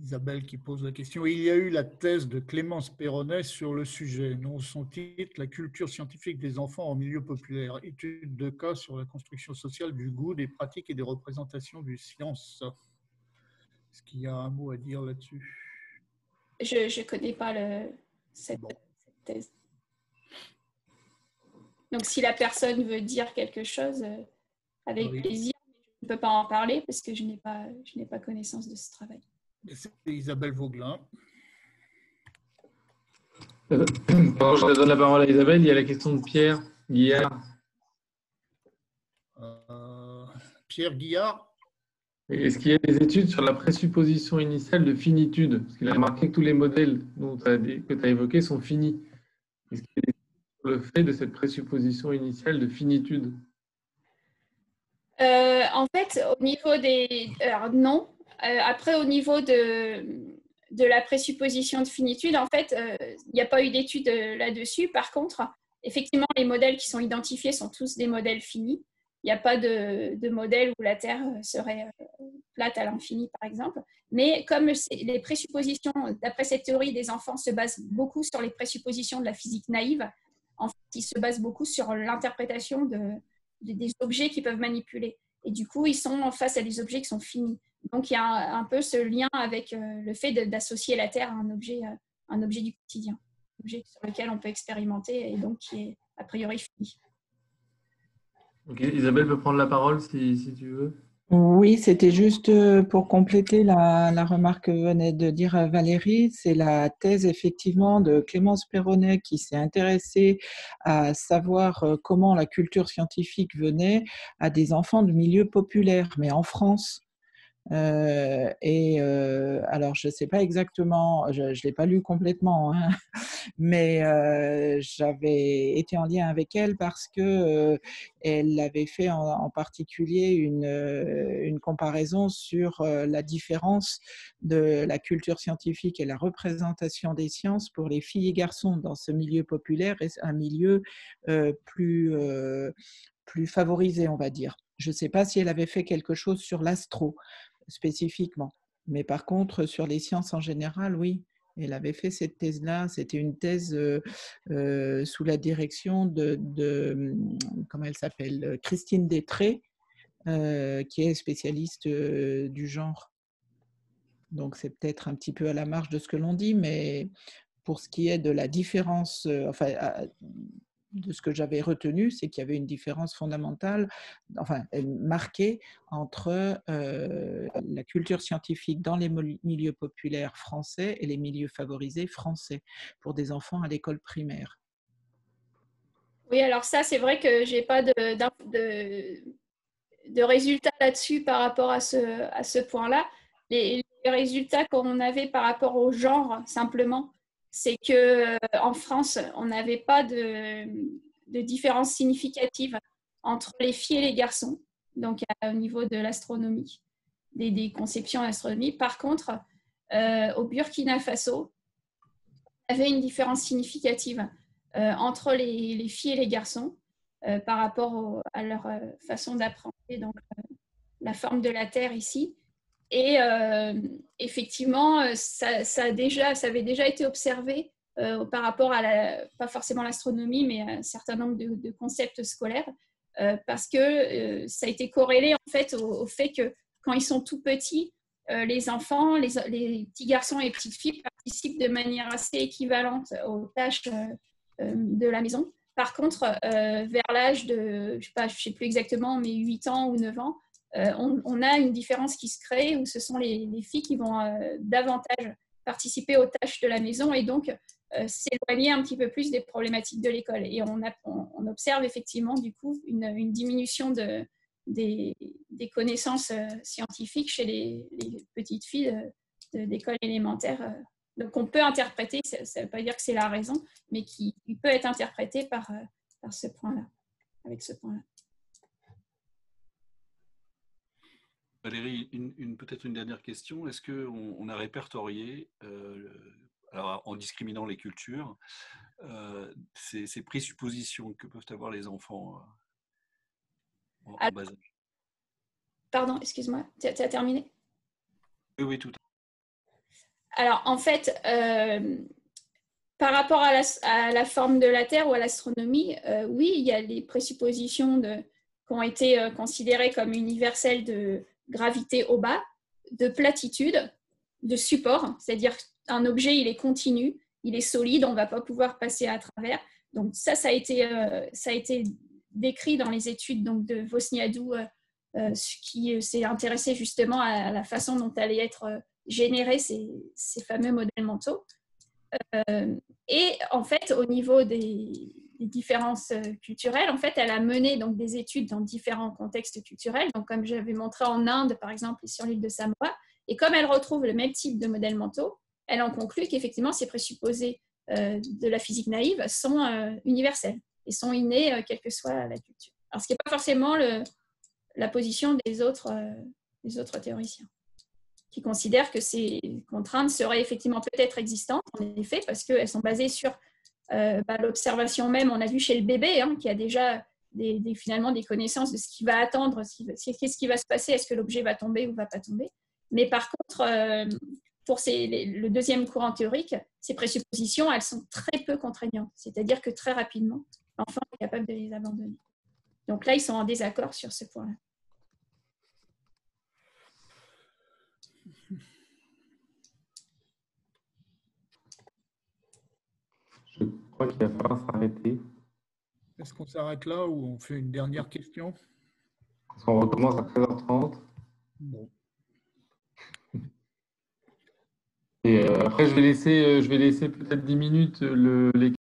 S1: Isabelle qui pose la question. Il y a eu la thèse de Clémence Perronnet sur le sujet, dont son titre « La culture scientifique des enfants en milieu populaire. Étude de cas sur la construction sociale du goût, des pratiques et des représentations du science ». Est-ce qu'il y a un mot à dire là-dessus?
S2: Je ne connais pas cette thèse. Donc, si la personne veut dire quelque chose, avec plaisir, je ne peux pas en parler parce que je n'ai pas connaissance de ce travail.
S1: C'est Isabelle Vauglin.
S8: Pendant que je donne la parole à Isabelle, il y a la question de Pierre Guillard.
S1: Pierre Guillard.
S8: Est-ce qu'il y a des études sur la présupposition initiale de finitude? Parce qu'il a remarqué que tous les modèles que tu as évoqués sont finis. Est-ce qu'il y a des études sur le fait de cette présupposition initiale de finitude?
S2: En fait, au niveau des… Alors, non. Après, au niveau de la présupposition de finitude, en fait, il n'y a pas eu d'études là-dessus. Par contre, effectivement, les modèles qui sont identifiés sont tous des modèles finis. Il n'y a pas de modèle où la Terre serait plate à l'infini, par exemple. Mais comme les présuppositions, d'après cette théorie des enfants, se basent beaucoup sur les présuppositions de la physique naïve, en fait, ils se basent beaucoup sur l'interprétation des objets qu'ils peuvent manipuler. Et du coup, ils sont face à des objets qui sont finis. Donc, il y a un peu ce lien avec le fait d'associer la Terre à un objet du quotidien, un objet sur lequel on peut expérimenter et donc qui est a priori fini.
S8: Ok, Isabelle peut prendre la parole si tu veux.
S9: Oui, c'était juste pour compléter la remarque que venait de dire Valérie. C'est la thèse effectivement de Clémence Perronnet qui s'est intéressée à savoir comment la culture scientifique venait à des enfants de milieux populaires, mais en France. Alors, je ne sais pas exactement, je ne l'ai pas lu complètement, hein, mais j'avais été en lien avec elle parce que elle avait fait en particulier une comparaison sur la différence de la culture scientifique et la représentation des sciences pour les filles et garçons dans ce milieu populaire et un milieu plus favorisé, on va dire. Je ne sais pas si elle avait fait quelque chose sur l'astro spécifiquement. Mais par contre, sur les sciences en général, oui, elle avait fait cette thèse-là. C'était une thèse sous la direction de comment elle s'appelle, Christine Détré, qui est spécialiste du genre. Donc, c'est peut-être un petit peu à la marge de ce que l'on dit, mais pour ce qui est de la différence, de ce que j'avais retenu, c'est qu'il y avait une différence fondamentale, enfin marquée, entre la culture scientifique dans les milieux populaires français et les milieux favorisés français pour des enfants à l'école primaire.
S2: Oui, alors ça, c'est vrai que je n'ai pas de résultats là-dessus par rapport à ce point-là. Les résultats qu'on avait par rapport au genre, simplement, c'est qu'en France, on n'avait pas de différence significative entre les filles et les garçons, donc au niveau de l'astronomie, des conceptions d'astronomie. Par contre, au Burkina Faso, on avait une différence significative entre les filles et les garçons par rapport à leur façon d'apprendre donc la forme de la Terre ici. Et effectivement, ça avait déjà été observé par rapport à pas forcément l'astronomie, mais à un certain nombre de concepts scolaires, parce que ça a été corrélé en fait au fait que quand ils sont tout petits, les enfants, les petits garçons et les petites filles participent de manière assez équivalente aux tâches de la maison. Par contre, vers l'âge de, je ne sais plus exactement, mais 8 ans ou 9 ans, on a une différence qui se crée où ce sont les filles qui vont davantage participer aux tâches de la maison et donc s'éloigner un petit peu plus des problématiques de l'école. Et on observe effectivement du coup une diminution des connaissances scientifiques chez les petites filles d'école élémentaire. Donc on peut interpréter, ça ne veut pas dire que c'est la raison, mais qui peut être interprété par ce point-là, avec ce point-là.
S3: Valérie, peut-être une dernière question. Est-ce qu'on a répertorié, alors en discriminant les cultures, ces présuppositions que peuvent avoir les enfants en bas âge?
S2: Pardon, excuse-moi, tu as terminé?
S3: Oui, tout à fait.
S2: Alors, en fait, par rapport à la forme de la Terre ou à l'astronomie, oui, il y a les présuppositions qui ont été considérées comme universelles de gravité au bas, de platitude, de support, c'est-à-dire qu'un objet, il est continu, il est solide, on ne va pas pouvoir passer à travers. Donc ça a été décrit dans les études donc, de Vosniadou, qui s'est intéressé justement à la façon dont allaient être générer ces fameux modèles mentaux. Et en fait, au niveau des différences culturelles, en fait, elle a mené donc, des études dans différents contextes culturels, donc comme j'avais montré en Inde, par exemple, et sur l'île de Samoa. Et comme elle retrouve le même type de modèles mentaux, elle en conclut qu'effectivement, ces présupposés de la physique naïve sont universels et sont innés, quelle que soit la culture. Alors, ce qui n'est pas forcément la position des autres théoriciens, qui considèrent que ces contraintes seraient effectivement peut-être existantes, en effet, parce qu'elles sont basées sur l'observation même, on a vu chez le bébé, qui a déjà finalement des connaissances de ce qu'il va attendre, qu'est-ce qui va se passer, est-ce que l'objet va tomber ou ne va pas tomber. Mais par contre, pour le deuxième courant théorique, ces présuppositions, elles sont très peu contraignantes, c'est-à-dire que très rapidement, l'enfant est capable de les abandonner. Donc là, ils sont en désaccord sur ce point-là.
S8: Je crois qu'il va falloir s'arrêter.
S1: Est-ce qu'on s'arrête là ou on fait une dernière question?
S8: On recommence à 13h30.
S1: Bon.
S8: Et après, je vais laisser peut-être 10 minutes les